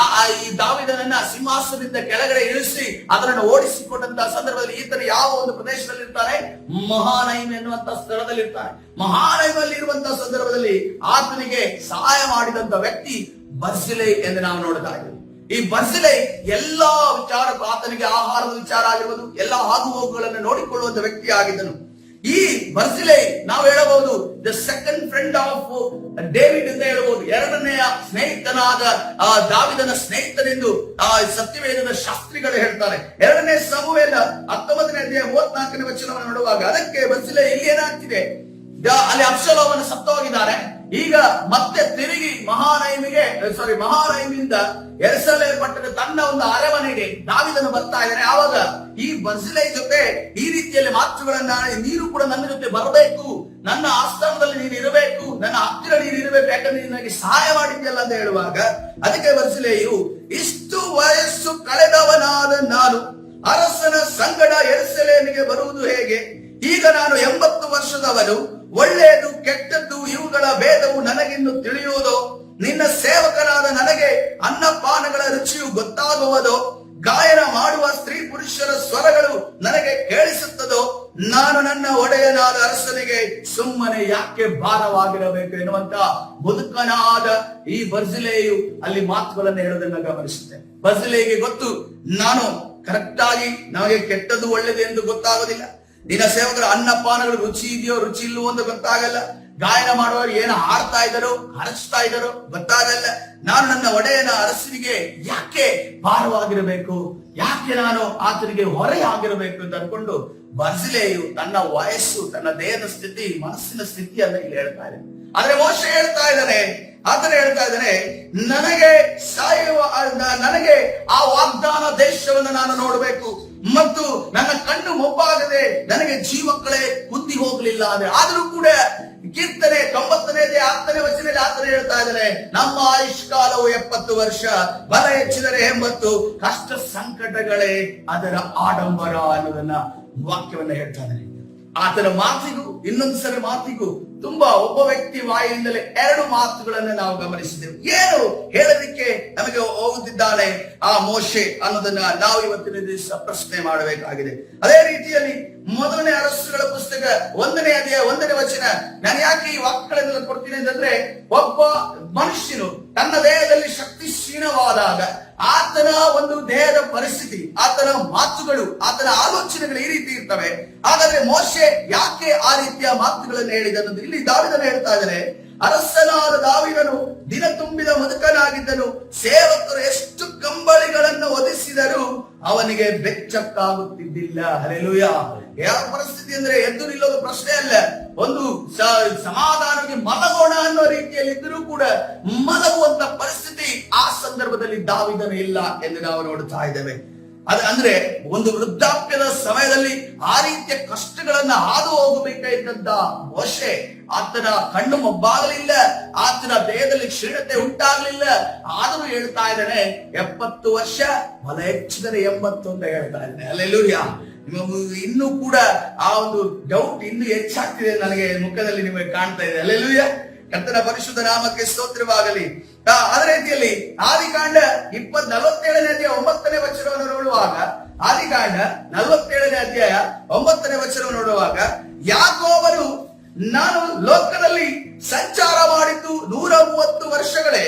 ಈ ದಾವಿದನನ್ನ ಸಿಂಹಾಸನದಿಂದ ಕೆಳಗಡೆ ಇಳಿಸಿ ಅದನ್ನು ಓಡಿಸಿಕೊಂಡಂತ ಸಂದರ್ಭದಲ್ಲಿ ಈತನು ಯಾವ ಒಂದು ಪ್ರದೇಶದಲ್ಲಿ ಇರ್ತಾನೆ, ಮಹಾನೈಮ್ ಎನ್ನುವಂತ ಸ್ಥಳದಲ್ಲಿ ಇರ್ತಾನೆ. ಮಹಾನೈಮಲ್ಲಿ ಇರುವಂತಹ ಸಂದರ್ಭದಲ್ಲಿ ಆತನಿಗೆ ಸಹಾಯ ಮಾಡಿದಂತ ವ್ಯಕ್ತಿ ಬರ್ಜಿಲೈ ಎಂದು ನಾವು ನೋಡ್ತಾ ಇದ್ದೇವೆ. ಈ ಬರ್ಜಿಲೈ ಎಲ್ಲಾ ವಿಚಾರ, ಆತನಿಗೆ ಆಹಾರದ ವಿಚಾರ ಆಗಿರುವುದು, ಎಲ್ಲಾ ಆಗು ಹೋಗುಗಳನ್ನು ನೋಡಿಕೊಳ್ಳುವಂತ ವ್ಯಕ್ತಿ ಆಗಿದ್ದನು. ಈ ಬರ್ಜಿಲೈ ನಾವು ಹೇಳಬಹುದು the second friend of David ಅಂತ ಹೇಳಬಹುದು. ಎರಡನೆಯ ಸ್ನೇಹಿತನಾದ ದಾವಿದನ ಸ್ನೇಹಿತನೆಂದು ಸತ್ಯವೇದದ ಶಾಸ್ತ್ರಿಗಳು ಹೇಳ್ತಾರೆ. 2ನೇ ಸಮುವೇಲ 19ನೇ ಅಧ್ಯಾಯ 34ನೇ ವಚನವನ್ನು ನೋಡುವಾಗ ಅದಕ್ಕೆ ಬರ್ಜಿಲೈ ಇಲ್ಲಿ ಏನಾಗ್ತಿದೆ, ಅಲ್ಲಿ ಅಬ್ಷಾಲೋಮನ ಸತ್ತೋಗಿದ್ದಾರೆ. ಈಗ ಮತ್ತೆ ತಿರುಗಿ ಮಹಾನೈಮಿಂದ ಎರೆಸಲ್ಪಟ್ಟ ತನ್ನ ಒಂದು ಅರಮನೆಗೆ ದಾವಿದನು ಬರ್ತಾ ಇದ್ದಾನೆ. ಆವಾಗ ಈ ಬರ್ಜಿಲೈ ಜೊತೆ ಈ ರೀತಿಯಲ್ಲಿ ಮಾತುಗಳನ್ನ, ನೀನು ಕೂಡ ನನ್ನ ಜೊತೆ ಬರಬೇಕು, ನನ್ನ ಆಸ್ಥಾನದಲ್ಲಿ ನೀನು ಇರಬೇಕು, ನನ್ನ ಹತ್ತಿರ ನೀನು ಇರಬೇಕು, ಯಾಕಂದ್ರೆ ನೀನು ನನಗೆ ಸಹಾಯ ಮಾಡಿದ್ಯಲ್ಲ ಅಂತ ಹೇಳುವಾಗ ಅದಕ್ಕೆ ಬರ್ಜಿಲೈಯು, ಇಷ್ಟು ವಯಸ್ಸು ಕಳೆದವನಾದ ನಾನು ಅರಸನ ಸಂಗಡ ಯೆರೂಸಲೇಮಿಗೆ ಬರುವುದು ಹೇಗೆ? ಈಗ ನಾನು 80 ವರ್ಷದವನು, ಒಳ್ಳೆಯದು ಕೆಟ್ಟದ್ದು ಇವುಗಳ ಭೇದವು ನನಗಿನ್ನು ತಿಳಿಯುವುದೋ? ನಿನ್ನ ಸೇವಕನಾದ ನನಗೆ ಅನ್ನಪಾನಗಳ ರುಚಿಯು ಗೊತ್ತಾಗುವುದೋ? ಗಾಯನ ಮಾಡುವ ಸ್ತ್ರೀ ಪುರುಷರ ಸ್ವರಗಳು ನನಗೆ ಕೇಳಿಸುತ್ತದೋ? ನಾನು ನನ್ನ ಒಡೆಯನಾದ ಅರಸನಿಗೆ ಸುಮ್ಮನೆ ಯಾಕೆ ಭಾರವಾಗಿರಬೇಕು ಎನ್ನುವಂತ ಮುದುಕನಾದ ಈ ಬರ್ಜಿಲೈಯು ಅಲ್ಲಿ ಮಾತುಗಳನ್ನು ಹೇಳೋದನ್ನ ಗಮನಿಸುತ್ತೆ. ಬರ್ಜಿಲೈಗೆ ಗೊತ್ತು, ನಾನು ಕರೆಕ್ಟ್ ಆಗಿ ನಮಗೆ ಕೆಟ್ಟದ್ದು ಒಳ್ಳೆದು ಎಂದು ಗೊತ್ತಾಗೋದಿಲ್ಲ. ನಿನ್ನ ಸೇವಕರ ಅನ್ನಪಾನಗಳು ರುಚಿ ಇದೆಯೋ ರುಚಿ ಇಲ್ಲವೋ ಅಂತ ಗೊತ್ತಾಗಲ್ಲ. ಗಾಯನ ಮಾಡುವವರು ಏನು ಹಾಡ್ತಾ ಇದ್ದಾರೋ ಹರಚ್ತಾ ಇದ್ದಾರೋ ಗೊತ್ತಾಗಲ್ಲ. ನಾನು ನನ್ನ ಒಡೆಯನ ಅರಸನಿಗೆ ಯಾಕೆ ಭಾರವಾಗಿರಬೇಕು, ಯಾಕೆ ನಾನು ಆತನಿಗೆ ಹೊರೆಯಾಗಿರಬೇಕು ಅಂತ ಅನ್ಕೊಂಡು ಬರ್ಜಿಲೈಯು ತನ್ನ ವಯಸ್ಸು, ತನ್ನ ದೇಹದ ಸ್ಥಿತಿ, ಮನಸ್ಸಿನ ಸ್ಥಿತಿಯನ್ನ ಇಲ್ಲಿ ಹೇಳ್ತಾ ಇದೆ. ಆದ್ರೆ ಮೋಶೆ ಹೇಳ್ತಾ ಇದ್ದಾನೆ, ನನಗೆ ಆ ವಾಗ್ದಾನ ದೇಶವನ್ನು ನಾನು ನೋಡಬೇಕು ಮತ್ತು ನನ್ನ ಕಣ್ಣು ಮೊಬ್ಬಾಗದೆ ನನಗೆ ಜೀವಕ್ಕಳೆ ಕುಂದಿ ಹೋಗ್ಲಿಲ್ಲ ಅಂದ್ರೆ ಆದ್ರೂ ಕೂಡ ಕೀರ್ತನೆ 90ನೇ 6ನೇ ವಚನದಲ್ಲಿ ಆತನೇ ಹೇಳ್ತಾ ಇದ್ದಾರೆ, ನಮ್ಮ ಆಯುಷ್ಕಾಲವು 70 ವರ್ಷ, ಬಲ ಹೆಚ್ಚಿದರೆ 80, ಕಷ್ಟ ಸಂಕಟಗಳೇ ಅದರ ಆಡಂಬರ ಅನ್ನೋದನ್ನ ವಾಕ್ಯವನ್ನ ಹೇಳ್ತಾ ಇದ್ದಾರೆ. ಆತನ ಮಾತಿಗೂ ಇನ್ನೊಂದ್ಸರಿ ಮಾತಿಗೂ ತುಂಬಾ ಒಬ್ಬ ವ್ಯಕ್ತಿ ವಾಯಿಯಿಂದಲೇ 2 ಮಾತುಗಳನ್ನ ನಾವು ಗಮನಿಸಿದ್ದೇವೆ. ಏನು ಹೇಳಲಿಕ್ಕೆ ನಮಗೆ ಹೋಗುತ್ತಿದ್ದಾನೆ ಆ ಮೋಶೆ ಅನ್ನೋದನ್ನ ನಾವು ಇವತ್ತಿನ ದಿವಸ ಪ್ರಶ್ನೆ ಮಾಡಬೇಕಾಗಿದೆ. ಅದೇ ರೀತಿಯಲ್ಲಿ 1ನೇ ಅರಸುಗಳ ಪುಸ್ತಕ 1ನೇ ಅಧ್ಯಾಯ 1ನೇ ವಚನ, ನಾನು ಯಾಕೆ ಈ ವಾಕ್ಯಗಳನ್ನೆಲ್ಲ ಕೊಡ್ತೀನಿ ಅಂತಂದ್ರೆ, ಒಬ್ಬ ಮನುಷ್ಯನು ತನ್ನ ದೇಹದಲ್ಲಿ ಶಕ್ತಿ ಕ್ಷೀಣವಾದಾಗ ಆತನ ಒಂದು ದೇಹದ ಪರಿಸ್ಥಿತಿ, ಆತನ ಮಾತುಗಳು, ಆತನ ಆಲೋಚನೆಗಳು ಈ ರೀತಿ ಇರ್ತವೆ. ಹಾಗಾದ್ರೆ ಮೋಶೆ ಯಾಕೆ ಆ ರೀತಿಯ ಮಾತುಗಳನ್ನು ಹೇಳಿದನು? ಇಲ್ಲಿ ದಾವಿದನು ಹೇಳ್ತಾ ಇದ್ದಾನೆ, ಅರಸನಾದ ದಾವಿದನು ದಿನ ತುಂಬಿದ ಮುದುಕನಾಗಿದ್ದನು, ಸೇವಕರು ಎಷ್ಟು ಕಂಬಳಿಗಳನ್ನು ಒದಿಸಿದರೂ ಅವನಿಗೆ ಬೆಚ್ಚಕ್ಕಾಗುತ್ತಿದ್ದಿಲ್ಲ. ಹಲ್ಲೆಲೂಯಾ. ಯಾವ ಪರಿಸ್ಥಿತಿ ಅಂದ್ರೆ ಎದ್ದು ನಿಲ್ಲೋದು ಪ್ರಶ್ನೆ ಅಲ್ಲ, ಒಂದು ಸಮಾಧಾನಕ್ಕೆ ಮಲಗೋಣ ಅನ್ನೋ ರೀತಿಯಲ್ಲಿ ಇದ್ರೂ ಕೂಡ ಮಲಗುವಂತ ಪರಿಸ್ಥಿತಿ ಆ ಸಂದರ್ಭದಲ್ಲಿ ದಾವಿದನು ಇಲ್ಲ ಎಂದು ನಾವು ನೋಡ್ತಾ ಇದ್ದೇವೆ. ಅಂದ್ರೆ ಒಂದು ವೃದ್ಧಾಪ್ಯದ ಸಮಯದಲ್ಲಿ ಆ ರೀತಿಯ ಕಷ್ಟಗಳನ್ನ ಹಾದು ಹೋಗಬೇಕಾದಂತ ಮೋಶೆ, ಆತನ ಕಣ್ಣು ಮೊಬ್ಬಾಗಲಿಲ್ಲ, ಆತನ ದೇಹದಲ್ಲಿ ಕ್ಷೀಣತೆ ಉಂಟಾಗಲಿಲ್ಲ. ಆದರೂ ಹೇಳ್ತಾ ಇದ್ದಾನೆ 70 ವರ್ಷ, ಬಲ ಹೆಚ್ಚಿದರೆ 80 ಅಂತ ಹೇಳ್ತಾ ಇದ್ದಾನೆ. ಹಲ್ಲೆಲೂಯಾ. ಇನ್ನೂ ಕೂಡ ಆ ಒಂದು ಡೌಟ್ ಇನ್ನೂ ಹೆಚ್ಚಾಗ್ತಿದೆ ನನಗೆ ಮುಖದಲ್ಲಿ ನಿಮಗೆ ಕಾಣ್ತಾ ಇದೆ. ಹಲ್ಲೆಲೂಯಾ. ಕರ್ತನ ಪರಿಶುದ್ಧ ನಾಮಕ್ಕೆ ಸ್ತೋತ್ರವಾಗಲಿ. ಅದೇ ರೀತಿಯಲ್ಲಿ ಆದಿಕಾಂಡ 47ನೇ ಅಧ್ಯಾಯ 9ನೇ ವಚನವನ್ನು ನೋಡುವಾಗ, ಆದಿಕಾಂಡ 47ನೇ ಅಧ್ಯಾಯ 9ನೇ ವಚನವನ್ನು ನೋಡುವಾಗ, ಯಾಕೋಬನು ನಾನು ಲೋಕದಲ್ಲಿ ಸಂಚಾರ ಮಾಡಿದ್ದು 130 ವರ್ಷಗಳೇ,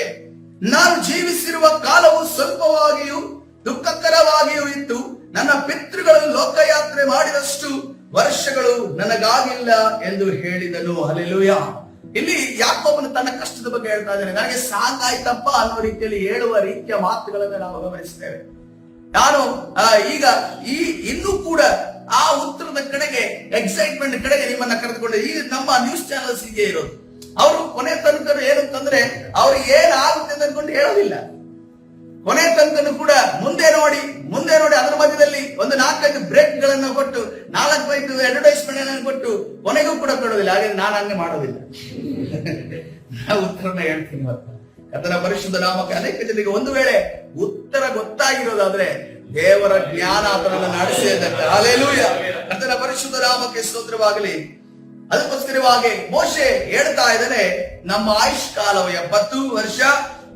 ನಾನು ಜೀವಿಸಿರುವ ಕಾಲವು ಸ್ವಲ್ಪವಾಗಿಯೂ ದುಃಖಕರವಾಗಿಯೂ ಇತ್ತು. ನನ್ನ ಪಿತೃಗಳು ಲೋಕಯಾತ್ರೆ ಮಾಡಿದಷ್ಟು ವರ್ಷಗಳು ನನಗಾಗಿಲ್ಲ ಎಂದು ಹೇಳಿದನು. ಹಲ್ಲೆಲೂಯ. ಇಲ್ಲಿ ಯಾಕೋಬನು ತನ್ನ ಕಷ್ಟದ ಬಗ್ಗೆ ಹೇಳ್ತಾ ಇದ್ದಾನೆ. ನನಗೆ ಸಾಕಾಯ್ತಪ್ಪ ಅನ್ನೋ ರೀತಿಯಲ್ಲಿ ಹೇಳುವ ರೀತಿಯ ಮಾತುಗಳನ್ನು ನಾವು ಗಮನಿಸ್ತೇವೆ. ನಾನು ಈಗ ಇನ್ನೂ ಕೂಡ ಆ ಉತ್ತರದ ಕಡೆಗೆ, ಎಕ್ಸೈಟ್ಮೆಂಟ್ ಕಡೆಗೆ ನಿಮ್ಮನ್ನ ಕರೆದುಕೊಂಡು ಈ ನಮ್ಮ ನ್ಯೂಸ್ ಚಾನೆಲ್ಸ್ ಹೀಗೆ ಇರೋದು. ಅವರು ಕೊನೆ ತನಕ ಏನಂತಂದ್ರೆ ಅವ್ರಿಗೆ ಏನಾಗುತ್ತೆ ಅಂತ ಅನ್ಕೊಂಡು ಹೇಳೋದಿಲ್ಲ. ಕೊನೆ ತನಕನು ಕೂಡ ಮುಂದೆ ನೋಡಿ ಅದರ ಮಧ್ಯದಲ್ಲಿ ಒಂದು 4-5 ಬ್ರೇಕ್ ಗಳನ್ನ ಕೊಟ್ಟು 4-5 ಅಡ್ವರ್ಟೈಸ್ಮೆಂಟ್ ಅನ್ನು ಕೊಟ್ಟು ಕೊನೆಗೂ ಕೂಡ ಕೊಡೋದಿಲ್ಲ. ಹಾಗೆ ನಾನು ಹಂಗೆ ಮಾಡೋದಿಲ್ಲ. ನಾವು ಉತ್ತರನ ಹೇಳ್ತೀನಿ. ಕರ್ತನ ಪರಿಶುದ್ಧ ನಾಮಕ್ಕೆ ಅನೇಕ ಜನರಿಗೆ ಒಂದು ವೇಳೆ ಉತ್ತರ ಗೊತ್ತಾಗಿರೋದಾದ್ರೆ ದೇವರ ಜ್ಞಾನ ಅದನ್ನು ನಡೆಸಿದ್ದಕ್ಕೆ ಹಲ್ಲೆಲೂಯ. ಕರ್ತನ ಪರಿಶುದ್ಧ ನಾಮಕ್ಕೆ ಸ್ತೋತ್ರವಾಗಲಿ. ಅದಕ್ಕೋಸ್ಕರವಾಗಿ ಮೋಶೆ ಹೇಳ್ತಾ ಇದ್ದಾನೆ, ನಮ್ಮ ಆಯುಷ್ಕಾಲವು 70 ವರ್ಷ,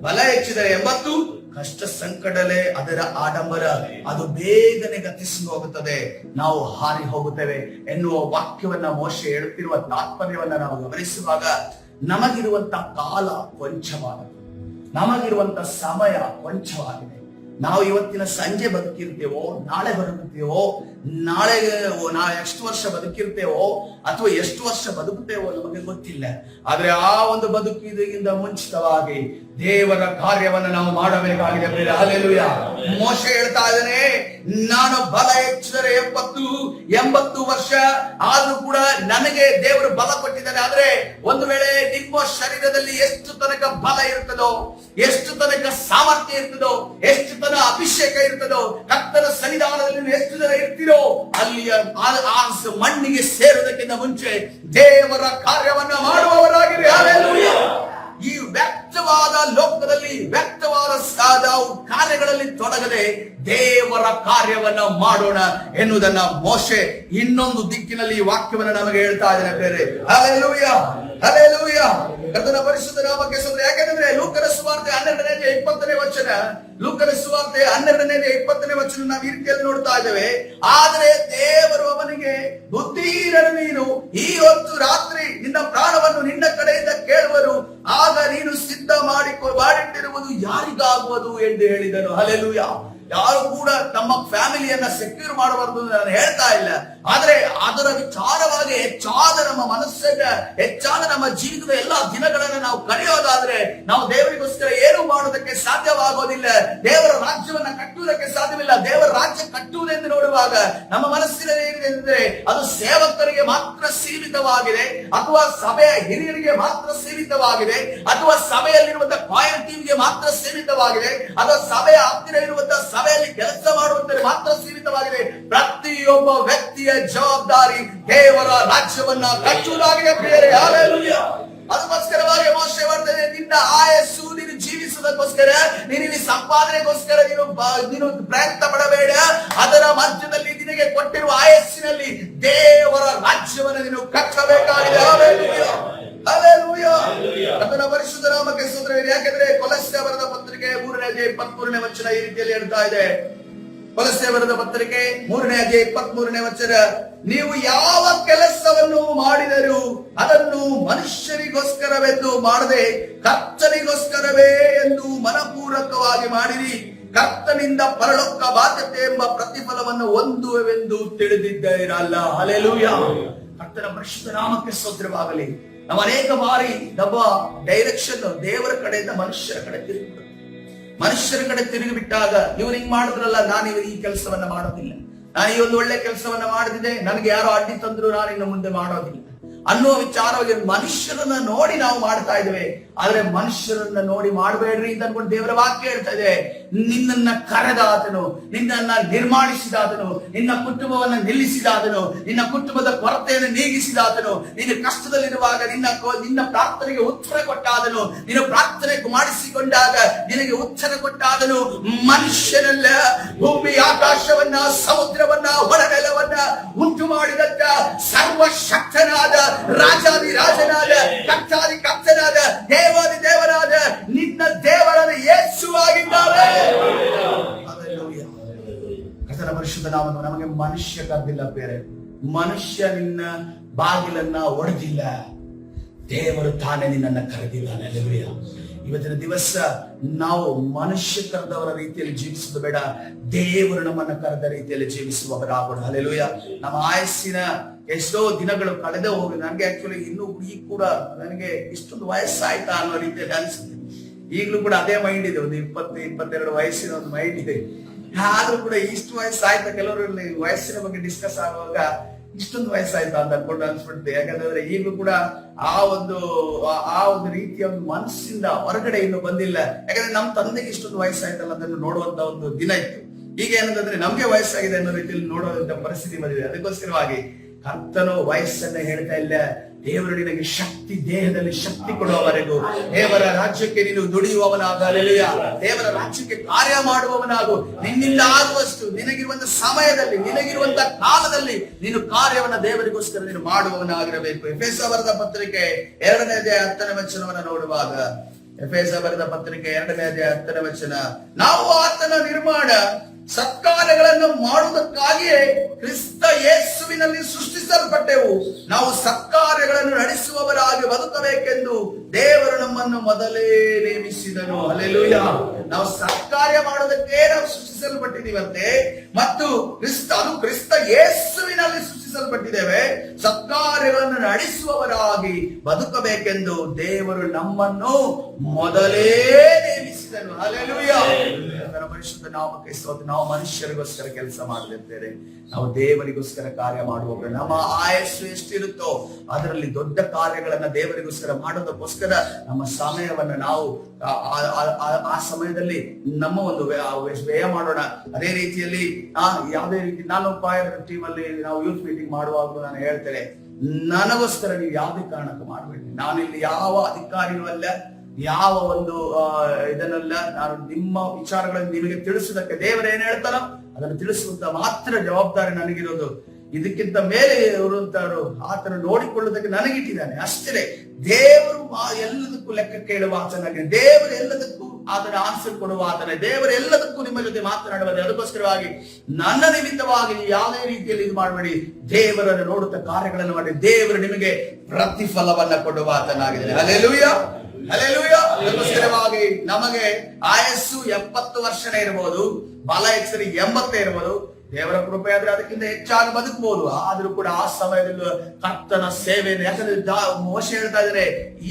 ಬಲ ಹೆಚ್ಚಿದರೆ 80, ಕಷ್ಟ ಸಂಕಟಲೇ ಅದರ ಆಡಂಬರ, ಅದು ಬೇಗನೆ ಗತಿಸಿ ಹೋಗುತ್ತದೆ, ನಾವು ಹಾರಿ ಹೋಗುತ್ತೇವೆ ಎನ್ನುವ ವಾಕ್ಯವನ್ನ ಮೋಶೆ ಹೇಳುತ್ತಿರುವ ತಾತ್ಪರ್ಯವನ್ನ ನಾವು ಗಮನಿಸುವಾಗ ನಮಗಿರುವಂತ ಕಾಲ ಕೊಂಚವಾಗಿದೆ, ನಮಗಿರುವಂತ ಸಮಯ ಕೊಂಚವಾಗಿದೆ. ನಾವು ಇವತ್ತಿನ ಸಂಜೆ ಬದುಕಿರ್ತೇವೋ, ನಾಳೆ ಬದುಕುತ್ತೇವೋ, ನಾಳೆ ಎಷ್ಟು ವರ್ಷ ಬದುಕಿರ್ತೇವೋ ಅಥವಾ ಎಷ್ಟು ವರ್ಷ ಬದುಕುತ್ತೇವೋ ನಮಗೆ ಗೊತ್ತಿಲ್ಲ. ಆದ್ರೆ ಆ ಒಂದು ಬದುಕಿಗಿಂತ ಮುಂಚಿತವಾಗಿ ದೇವರ ಕಾರ್ಯವನ್ನ ನಾವು ಮಾಡಬೇಕಾಗಿದೆ. ಹಲ್ಲೆಲೂಯ. ಮೋಶೆ ಹೇಳ್ತಾ ಇದ್ದಾನೆ, ನಾನು ಬಲ ಹೆಚ್ಚಿದರೆ 70 ವರ್ಷ ಆದ್ರೂ ಕೂಡ ನನಗೆ ದೇವರು ಬಲ ಕೊಟ್ಟಿದ್ದಾರೆ. ಆದ್ರೆ ಒಂದು ವೇಳೆ ನಿಮ್ಮ ಶರೀರದಲ್ಲಿ ಎಷ್ಟು ತನಕ ಬಲ ಇರ್ತದೋ, ಎಷ್ಟು ತನಕ ಸಾಮರ್ಥ್ಯ ಇರ್ತದೋ, ಎಷ್ಟು ತನಕ ಅಭಿಷೇಕ ಇರ್ತದೋ, ಕರ್ತನ ಸನ್ನಿಧಾನದಲ್ಲಿ ಎಷ್ಟು ಜನ ಇರ್ತೀರೋ ಅಲ್ಲಿಯ ಮಣ್ಣಿಗೆ ಸೇರುವುದಕ್ಕಿಂತ ಮುಂಚೆ ದೇವರ ಕಾರ್ಯವನ್ನ ಮಾಡುವವರಾಗಿರಿ. ಹಲ್ಲೆಲೂಯ. ಈ ವ್ಯಕ್ತವಾದ ಲೋಕದಲ್ಲಿ ವ್ಯಕ್ತವಾದ ಕಾರ್ಯಗಳಲ್ಲಿ ತೊಡಗದೆ ದೇವರ ಕಾರ್ಯವನ್ನ ಮಾಡೋಣ ಎನ್ನುವುದನ್ನ ಮೋಶೆ ಇನ್ನೊಂದು ದಿಕ್ಕಿನಲ್ಲಿ ಈ ವಾಕ್ಯವನ್ನ ನಮಗೆ ಹೇಳ್ತಾ ಇದ್ದಾರೆ ಬೇರೆ. Hallelujah, hallelujah. ಕರ್ತನ ಪರಿಶುದ್ಧ ನಾಮಕ್ಕೆ ಸ್ತೋತ್ರ. ಯಾಕಂದ್ರೆ ಲೂಕನ ಸುವಾರ್ತೆ 12ನೇ ವಚನ, ಲೂಕನ ಸುವಾರ್ತೆ 12ನೇ ವಚನ ನಾವು ಈ ರೀತಿಯಲ್ಲಿ ನೋಡ್ತಾ ಇದ್ದೇವೆ. ಆದ್ರೆ ದೇವರು ಅವನಿಗೆ, ಬುದ್ಧಿಹೀನನು ನೀನು, ಈ ಹೊತ್ತು ರಾತ್ರಿ ನಿನ್ನ ಪ್ರಾಣವನ್ನು ನಿನ್ನ ಕಡೆಯಿಂದ ಕೇಳುವರು, ಆಗ ನೀನು ಸಿದ್ಧ ಮಾಡಿಟ್ಟಿರುವುದು ಯಾರಿಗಾಗುವುದು ಎಂದು ಹೇಳಿದನು. ಹಲ್ಲೆಲೂಯ. ಯಾರು ಕೂಡ ತಮ್ಮ ಫ್ಯಾಮಿಲಿಯನ್ನ ಸೆಕ್ಯೂರ್ ಮಾಡಬಾರದು ನಾನು ಹೇಳ್ತಾ ಇಲ್ಲ. ಆದ್ರೆ ಅದರ ವಿಚಾರವಾಗಿ ಹೆಚ್ಚಾದ ನಮ್ಮ ಮನಸ್ಸನ್ನ, ಹೆಚ್ಚಾದ ನಮ್ಮ ಜೀವಿತದ ಎಲ್ಲಾ ದಿನಗಳನ್ನ ನಾವು ಕಳೆಯೋದಾದ್ರೆ ನಾವು ದೇವರಿಗೋಸ್ಕರ ಏನು ಮಾಡೋದಕ್ಕೆ ಸಾಧ್ಯವಾಗೋದಿಲ್ಲ. ದೇವರ ರಾಜ್ಯವನ್ನ ಕಟ್ಟುವುದಕ್ಕೆ ಸಾಧ್ಯವಿಲ್ಲ. ದೇವರ ರಾಜ್ಯ ಕಟ್ಟುವುದೆಂದು ನೋಡುವಾಗ ನಮ್ಮ ಮನಸ್ಸಿನಲ್ಲಿ ಏನಿದೆ ಅಂದ್ರೆ ಅದು ಸೇವಕರಿಗೆ ಮಾತ್ರ ಸೀಮಿತವಾಗಿದೆ, ಅಥವಾ ಸಭೆಯ ಹಿರಿಯರಿಗೆ ಮಾತ್ರ ಸೀಮಿತವಾಗಿದೆ, ಅಥವಾ ಸಭೆಯಲ್ಲಿರುವಂತಹ ಕಾಯರ್ ಟೀಮ್ಗೆ ಮಾತ್ರ ಸೀಮಿತವಾಗಿದೆ, ಅಥವಾ ಸಭೆಯ ಹತ್ತಿರ ಇರುವಂತಹ ಸಭೆಯಲ್ಲಿ ಕೆಲಸ ಮಾಡುವಂತರಿಗೆ ಮಾತ್ರ ಸೀಮಿತವಾಗಿದೆ. ಪ್ರತಿಯೊಬ್ಬ ವ್ಯಕ್ತಿಯ ಜವಾಬ್ದಾರಿ ದೇವರ ರಾಜ್ಯವನ್ನ ಕಟ್ಟುವುದಾಗಿದೆ ಪ್ರಿಯರೇ. ಹಲ್ಲೆಲೂಯ. ಅದಕ್ಕೋಸ್ಕರವಾಗಿ ಮೋಶೆ ಬರ್ತದೆ, ನಿನ್ನ ಆಯಸ್ಸು ನೀನು ಜೀವಿಸುವುದಕ್ಕೋಸ್ಕರ, ನೀನು ಸಂಪಾದನೆಗೋಸ್ಕರ ನೀನು ಪ್ರಯತ್ನ ಪಡಬೇಡ. ಅದರ ಮಧ್ಯದಲ್ಲಿ ನಿನಗೆ ಕೊಟ್ಟಿರುವ ಆಯಸ್ಸಿನಲ್ಲಿ ದೇವರ ರಾಜ್ಯವನ್ನು ನೀನು ಕಟ್ಟಬೇಕಾಗಿದೆ. Hallelujah, hallelujah. ಕರ್ತನ ಪರಿಶುದ್ಧ ನಾಮಕ್ಕೆ ಸ್ತೋತ್ರ. ಯಾಕಂದ್ರೆ ಕೊಲಸ್ಸೆ ಬರೆದ ಪತ್ರಿಕೆ 3ನೇ ಅಧ್ಯಾಯ 23ನೇ ವಚನ ಈ ರೀತಿಯಲ್ಲಿ ಹೇಳ್ತಾ ಇದೆ. ಕೊಲಸ್ಸೆ ಬರೆದ ಪತ್ರಿಕೆ 3ನೇ ಅಧ್ಯಾಯ 23ನೇ ವಚನ, ನೀವು ಯಾವ ಕೆಲಸವನ್ನು ಮಾಡಿದರೂ ಅದನ್ನು ಮನುಷ್ಯರಿಗೋಸ್ಕರವೆಂದು ಮಾಡದೆ ಕರ್ತನಿಗೋಸ್ಕರವೇ ಎಂದು ಮನಪೂರ್ವಕವಾಗಿ ಮಾಡಿರಿ, ಕರ್ತನಿಂದ ಪರಲೋಕ ಬಾಧ್ಯತೆ ಎಂಬ ಪ್ರತಿಫಲವನ್ನು ಹೊಂದುವೆಂದು ತಿಳಿದಿದ್ದೀರಲ್ಲ. ಹಲ್ಲೆಲೂಯ. ಕರ್ತನ ಪರಿಶುದ್ಧ ನಾಮಕ್ಕೆ ಸ್ತೋತ್ರವಾಗಲಿ. ನಾವು ಅನೇಕ ಬಾರಿ ನಮ್ಮ ಡೈರೆಕ್ಷನ್ ದೇವರ ಕಡೆಯಿಂದ ಮನುಷ್ಯರ ಕಡೆ ತಿರುಗಿಬಿಟ್ಟಾಗ ಇವ್ರು ಹಿಂಗ್ ಮಾಡಿದ್ರಲ್ಲ, ನಾನು ಈ ಕೆಲಸವನ್ನ ಮಾಡೋದಿಲ್ಲ, ನಾನು ಈ ಒಂದು ಒಳ್ಳೆ ಕೆಲಸವನ್ನ ಮಾಡಿದ್ರೆ ನನಗೆ ಯಾರೋ ಅಡ್ಡಿ ತಂದ್ರು ನಾನು ಇನ್ನು ಮುಂದೆ ಮಾಡೋದಿಲ್ಲ ಅನ್ನುವ ವಿಚಾರವಾಗಿ ಮನುಷ್ಯರನ್ನ ನೋಡಿ ನಾವು ಮಾಡ್ತಾ ಇದ್ದೇವೆ. ಆದ್ರೆ ಮನುಷ್ಯರನ್ನ ನೋಡಿ ಮಾಡಬೇಡ್ರಿ ಅಂತ ಅನ್ಕೊಂಡು ದೇವರ ವಾಕ್ಯ ಹೇಳ್ತಾ ಇದೆ. ನಿನ್ನನ್ನ ಕರೆದಾತನು, ನಿನ್ನನ್ನ ನಿರ್ಮಾಣಿಸಿದಾತನು, ನಿನ್ನ ಕುಟುಂಬವನ್ನ ನಿಲ್ಲಿಸಿದಾತನು, ನಿನ್ನ ಕುಟುಂಬದ ಕೊರತೆಯನ್ನು ನೀಗಿಸಿದಾತನು, ನಿನ್ನ ಕಷ್ಟದಲ್ಲಿರುವಾಗ ನಿನ್ನ ಪ್ರಾರ್ಥನೆಗೆ ಉತ್ತರ ಕೊಟ್ಟಾದನು, ನಿನ್ನ ಪ್ರಾರ್ಥನೆ ಮಾಡಿಸಿಕೊಂಡಾಗ ನಿನಗೆ ಉತ್ತರ ಕೊಟ್ಟಾದನು. ಮನುಷ್ಯನಲ್ಲ, ಭೂಮಿ ಆಕಾಶವನ್ನ, ಸಮುದ್ರವನ್ನ, ಒಳನೆಲವನ್ನ ಉಂಟು ಮಾಡಿದಂತ ಸರ್ವಶಕ್ತನಾದ ರಾಜಾದಿ ರಾಜನಾದ ಕರ್ತಾದಿ ಕರ್ತನಾದ ದೇವಾದಿ ದೇವನಾದ ನಿನ್ನ ದೇವರಾದ ಯೇಸುವಾಗಿದ್ದಾರೆ. ಕರ್ತನ ಪರಿಶುದ್ಧ ನಾಮವನ್ನು ನಮಗೆ ಮನುಷ್ಯ ಕರೆದಿಲ್ಲ ಬೇರೆ, ಮನುಷ್ಯ ನಿನ್ನ ಬಾಗಿಲನ್ನ ಒಡೆದಿಲ್ಲ, ದೇವರು ತಾನೇ ನಿನ್ನನ್ನ ಕರೆದಿದ್ದಾನೆ. ಹಲ್ಲೆಲೂಯ. ಇವತ್ತಿನ ದಿವಸ ನಾವು ಮನುಷ್ಯ ಕರೆದವರ ರೀತಿಯಲ್ಲಿ ಜೀವಿಸುವುದು ಬೇಡ, ದೇವರು ನಮ್ಮನ್ನ ಕರೆದ ರೀತಿಯಲ್ಲಿ ಜೀವಿಸುವವರಾಗೋಣ. ಹಲ್ಲೆಲೂಯಾ. ನಮ್ಮ ಆಯಸ್ಸಿನ ಎಷ್ಟೋ ದಿನಗಳು ಕಳೆದ ಹೋಗಿ ನನಗೆ ಆಕ್ಚುಲಿ ಇನ್ನೂ ಈಗ ಕೂಡ ನನಗೆ ಇಷ್ಟೊಂದು ವಯಸ್ಸಾಯ್ತಾ ಅನ್ನೋ ರೀತಿಯಲ್ಲಿ ಅನಿಸುತ್ತೆ. ಈಗಲೂ ಕೂಡ ಅದೇ ಮೈಂಡ್ ಇದೆ, ಒಂದು 20-22 ವಯಸ್ಸಿನ ಒಂದು ಮೈಂಡ್ ಇದೆ. ಆದ್ರೂ ಕೂಡ ಇಷ್ಟು ವಯಸ್ಸಾಯ್ತಾ, ಕೆಲವರಲ್ಲಿ ವಯಸ್ಸಿನ ಬಗ್ಗೆ ಡಿಸ್ಕಸ್ ಆಗುವಾಗ ಇಷ್ಟೊಂದು ವಯಸ್ಸಾಯ್ತಾ ಅಂತ ಅನ್ಕೊಂಡು ಅನ್ಸ್ಬಿಡುತ್ತೆ. ಯಾಕಂದ್ರೆ ಈಗಲೂ ಕೂಡ ಆ ಒಂದು ರೀತಿಯ ಒಂದು ಮನಸ್ಸಿಂದ ಹೊರಗಡೆ ಇನ್ನು ಬಂದಿಲ್ಲ. ಯಾಕಂದ್ರೆ ನಮ್ಮ ತಂದೆಗೆ ಇಷ್ಟೊಂದು ವಯಸ್ಸಾಯ್ತಲ್ಲ ಅದನ್ನು ನೋಡುವಂತ ಒಂದು ದಿನ ಇತ್ತು. ಈಗ ಏನಂತಂದ್ರೆ ನಮ್ಗೆ ವಯಸ್ಸಾಗಿದೆ ಅನ್ನೋ ರೀತಿಯಲ್ಲಿ ನೋಡುವಂತ ಪರಿಸ್ಥಿತಿ ಬಂದಿದೆ. ಅದಕ್ಕೋಸ್ಕರವಾಗಿ ಕರ್ತನು ವಯಸ್ಸನ್ನ ಹೇಳ್ತಾ ಇಲ್ಲ, ದೇವರು ನಿನಗೆ ಶಕ್ತಿ, ದೇಹದಲ್ಲಿ ಶಕ್ತಿ ಕೊಡುವವರೆಗೂ ದೇವರ ರಾಜ್ಯಕ್ಕೆ ನೀನು ದುಡಿಯುವವನಾಗ. ಹಲ್ಲೆಲೂಯಾ. ದೇವರ ರಾಜ್ಯಕ್ಕೆ ಕಾರ್ಯ ಮಾಡುವವನಾಗು. ನಿನ್ನಿಂದ ಆಗುವಷ್ಟು ನಿನಗಿರುವಂತ ಸಮಯದಲ್ಲಿ, ನಿನಗಿರುವಂತ ಕಾಲದಲ್ಲಿ ನೀನು ಕಾರ್ಯವನ್ನ ದೇವರಿಗೋಸ್ಕರ ನೀನು ಮಾಡುವವನಾಗಿರಬೇಕು. ಎಫೆಸ ಬರೆದ ಪತ್ರಿಕೆ 2ನೇ ಅಧ್ಯಾಯ 10ನೇ ವಚನವನ್ನ ನೋಡುವಾಗ, ಎಫೆಸ ಬರೆದ ಪತ್ರಿಕೆ 2ನೇ ಅಧ್ಯಾಯ 10ನೇ ವಚನ, ನಾವು ಆತನ ನಿರ್ಮಾಣ ಸತ್ಕಾರ್ಯಗಳನ್ನು ಮಾಡುವುದಕ್ಕಾಗಿಯೇ ಕ್ರಿಸ್ತ ಯೇಸುವಿನಲ್ಲಿ ಸೃಷ್ಟಿಸಲ್ಪಟ್ಟೆವು. ನಾವು ಸತ್ಕಾರ್ಯಗಳನ್ನು ನಡೆಸುವವರಾಗಿ ಬದುಕಬೇಕೆಂದು ದೇವರು ನಮ್ಮನ್ನು ಮೊದಲೇ ನೇಮಿಸಿದನು. ಹಲ್ಲೆಲೂಯಾ. ನಾವು ಸತ್ಕಾರ್ಯ ಮಾಡೋದಕ್ಕೆ ನಾವು ಸೃಷ್ಟಿಸಲ್ಪಟ್ಟಿದ್ದೀವಂತೆ, ಮತ್ತು ಕ್ರಿಸ್ತ ಯೇಸುವಿನಲ್ಲಿ ಸೃಷ್ಟಿಸಲ್ಪಟ್ಟಿದ್ದೇವೆ. ಸತ್ಕಾರ್ಯಗಳನ್ನು ನಡೆಸುವವರಾಗಿ ಬದುಕಬೇಕೆಂದು ದೇವರು ನಮ್ಮನ್ನು ಮೊದಲೇ ನೇಮಿಸಿದನು. ಹಲ್ಲೆಲೂಯಾ. ಪರಿಶುದ್ಧ ನಾಮಕ್ಕೆ ಸ್ತೋತ್ರ. ನಾವು ಮನುಷ್ಯರಿಗೋಸ್ಕರ ಕೆಲಸ ಮಾಡಲಿದ್ದೇವೆ, ನಾವು ದೇವರಿಗೋಸ್ಕರ ಕಾರ್ಯ ಮಾಡುವವರು. ನಮ್ಮ ಆಯಸ್ಸು ಎಷ್ಟಿರುತ್ತೋ ಅದರಲ್ಲಿ ದೊಡ್ಡ ಕಾರ್ಯಗಳನ್ನ ದೇವರಿಗೋಸ್ಕರ ಮಾಡೋದಕ್ಕೋಸ್ಕರ ನಮ್ಮ ಸಮಯವನ್ನ ನಾವು ಆ ಸಮಯದಲ್ಲಿ ನಮ್ಮ ಒಂದು ವ್ಯಯ ಮಾಡೋಣ. ಅದೇ ರೀತಿಯಲ್ಲಿ ಯಾವುದೇ ರೀತಿ ನಾನು ಟೀಮ್ ಅಲ್ಲಿ ನಾವು ಯೂತ್ ಮೀಟಿಂಗ್ ಮಾಡುವಾಗ ನಾನು ಹೇಳ್ತೇನೆ, ನನಗೋಸ್ಕರ ನೀವು ಯಾವುದೇ ಕಾರಣಕ್ಕೂ ಮಾಡಬೇಡಿ. ನಾನಿಲ್ಲಿ ಯಾವ ಅಧಿಕಾರಿಯೂ ಅಲ್ಲ, ಯಾವ ಒಂದು ಇದನ್ನೆಲ್ಲ. ನಾನು ನಿಮ್ಮ ವಿಚಾರಗಳನ್ನು ನಿಮಗೆ ತಿಳಿಸುವುದಕ್ಕೆ ದೇವರು ಏನ್ ಹೇಳ್ತಾನೋ ಅದನ್ನು ತಿಳಿಸುವಂತ ಮಾತ್ರ ಜವಾಬ್ದಾರಿ ನನಗಿರೋದು. ಇದಕ್ಕಿಂತ ಮೇಲೆ ಇರುವಂತವರು ಆತನ ನೋಡಿಕೊಳ್ಳುವುದಕ್ಕೆ ನನಗಿಟ್ಟಿದ್ದಾನೆ ಅಷ್ಟೇ. ದೇವರು ಎಲ್ಲದಕ್ಕೂ ಲೆಕ್ಕ ಕೇಳುವ ಆತನಾಗಿ, ದೇವರು ಎಲ್ಲದಕ್ಕೂ ಆತನ ಆನ್ಸರ್ ಕೊಡುವ ಆತನೇ, ದೇವರು ಎಲ್ಲದಕ್ಕೂ ನಿಮ್ಮ ಜೊತೆ ಮಾತನಾಡುವುದು. ಅದಕ್ಕೋಸ್ಕರವಾಗಿ ನನ್ನ ನಿಮಿತ್ತವಾಗಿ ನೀವು ಯಾವುದೇ ರೀತಿಯಲ್ಲಿ ಇದು ಮಾಡಬೇಡಿ, ದೇವರನ್ನು ನೋಡುತ್ತಾ ಕಾರ್ಯಗಳನ್ನು ಮಾಡಿ, ದೇವರು ನಿಮಗೆ ಪ್ರತಿಫಲವನ್ನ ಕೊಡುವ ಆತನಾಗಿದ್ದಾನೆ. ಹಲ್ಲೆಲೂಯಾ. ಹಲ್ಲೆಲೂಯಾ. ಅದಕ್ಕೋಸ್ಕರವಾಗಿ ನಮಗೆ ಆಯಸ್ಸು 70 ವರ್ಷನೇ ಇರಬಹುದು, ಬಲ ಹೆಚ್ಚರಿ 80 ಇರಬಹುದು. ದೇವರ ಕೃಪೆ ಆದ್ರೆ ಅದಕ್ಕಿಂತ ಹೆಚ್ಚಾಗಿ ಬದುಕಬಹುದು. ಆದ್ರೂ ಕೂಡ ಆ ಸಮಯದಲ್ಲಿ ಕರ್ತನ ಸೇವೆಯನ್ನು, ಯಾಕಂದ್ರೆ ಮೋಶೆ ಹೇಳ್ತಾ ಇದ್ದಾರೆ,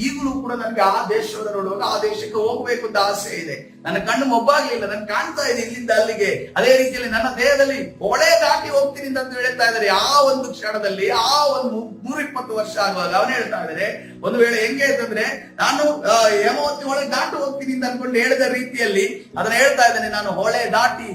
ಈಗಲೂ ಕೂಡ ನನಗೆ ಆ ದೇಶವನ್ನು ನೋಡುವಾಗ ಆ ದೇಶಕ್ಕೆ ಹೋಗ್ಬೇಕು ಅಂತ ಆಸೆ ಇದೆ. ನನ್ನ ಕಣ್ಣು ಮೊಬ್ಬಾಗ್ಲಿಲ್ಲ, ನನ್ ಕಾಣ್ತಾ ಇದೆ ಇಲ್ಲಿಂದ ಅಲ್ಲಿಗೆ. ಅದೇ ರೀತಿಯಲ್ಲಿ ನನ್ನ ದೇಹದಲ್ಲಿ ಹೊಳೆ ದಾಟಿ ಹೋಗ್ತೀನಿ ಅಂತ ಹೇಳ್ತಾ ಇದ್ದಾರೆ. ಆ ಒಂದು ಕ್ಷಣದಲ್ಲಿ, ಆ ಒಂದು 120 ವರ್ಷ ಆಗುವಾಗ ಅವನು ಹೇಳ್ತಾ ಇದ್ದಾರೆ, ಒಂದು ವೇಳೆ ಹೆಂಗೆ ಅಂತಂದ್ರೆ ನಾನು ಹೇಮಾವತಿ ಹೊಳೆ ದಾಟು ಹೋಗ್ತೀನಿ ಅಂತ ಅನ್ಕೊಂಡು ಹೇಳಿದ ರೀತಿಯಲ್ಲಿ ಅದನ್ನ ಹೇಳ್ತಾ ಇದ್ದಾನೆ. ನಾನು ಹೊಳೆ ದಾಟಿ,